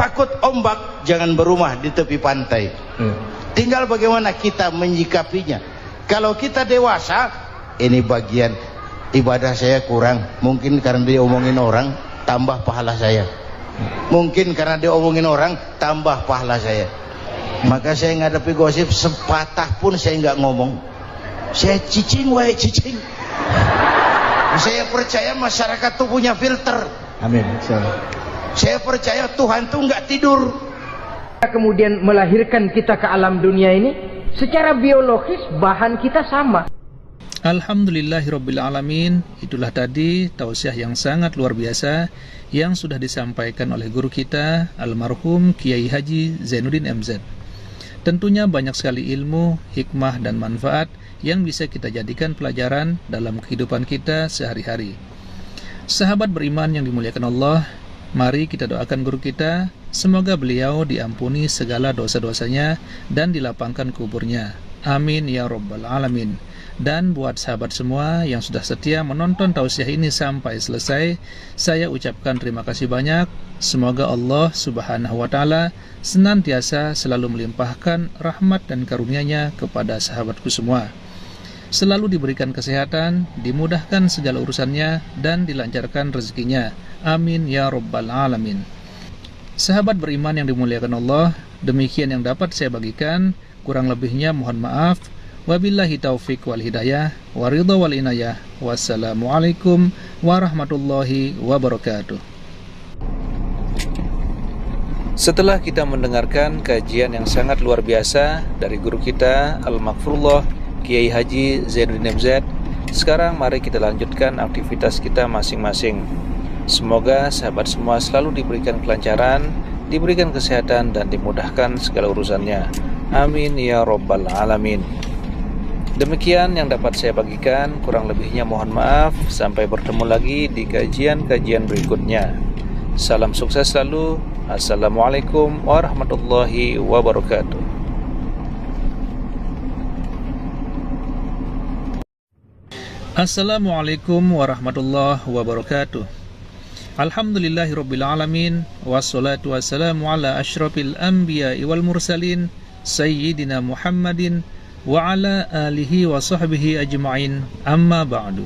takut ombak, jangan berumah di tepi pantai. Tinggal bagaimana kita menyikapinya. Kalau kita dewasa, ini bagian ibadah saya kurang, mungkin karena dia omongin orang, tambah pahala saya. Mungkin karena dia omongin orang, tambah pahala saya. Maka saya ngadapi gosip sepatah pun saya nggak ngomong. Saya cicing, wae cicing. Saya percaya masyarakat tuh punya filter. Amin. Saya percaya Tuhan tuh nggak tidur. Kemudian melahirkan kita ke alam dunia ini, secara biologis bahan kita sama. Alhamdulillahirrabbilalamin. Itulah tadi tausiah yang sangat luar biasa yang sudah disampaikan oleh guru kita almarhum Kiai Haji Zainuddin MZ. Tentunya banyak sekali ilmu, hikmah dan manfaat yang bisa kita jadikan pelajaran dalam kehidupan kita sehari-hari. Sahabat beriman yang dimuliakan Allah, mari kita doakan guru kita, semoga beliau diampuni segala dosa-dosanya dan dilapangkan kuburnya. Amin ya rabbal alamin. Dan buat sahabat semua yang sudah setia menonton tausiah ini sampai selesai, saya ucapkan terima kasih banyak. Semoga Allah subhanahu wa ta'ala senantiasa selalu melimpahkan rahmat dan karunia-Nya kepada sahabatku semua. Selalu diberikan kesehatan, dimudahkan segala urusannya, dan dilancarkan rezekinya. Amin ya rabbal alamin. Sahabat beriman yang dimuliakan Allah, demikian yang dapat saya bagikan. Kurang lebihnya mohon maaf. Wabillahi taufiq wal hidayah, waridha wal inayah. Wassalamualaikum warahmatullahi wabarakatuh. Setelah kita mendengarkan kajian yang sangat luar biasa dari guru kita Al-Maghfurullah Kiai Haji Zainuddin MZ, sekarang mari kita lanjutkan aktivitas kita masing-masing. Semoga sahabat semua selalu diberikan kelancaran, diberikan kesehatan, dan dimudahkan segala urusannya. Amin ya rabbal alamin. Demikian yang dapat saya bagikan, kurang lebihnya mohon maaf. Sampai bertemu lagi di kajian-kajian berikutnya. Salam sukses selalu. Assalamualaikum warahmatullahi wabarakatuh. Assalamualaikum warahmatullahi wabarakatuh. Alhamdulillahirabbil alamin, wassalatu wassalamu ala asyrafil anbiya'i wal mursalin sayyidina Muhammadin wa ala alihi wa sahbihi ajma'in, amma ba'du.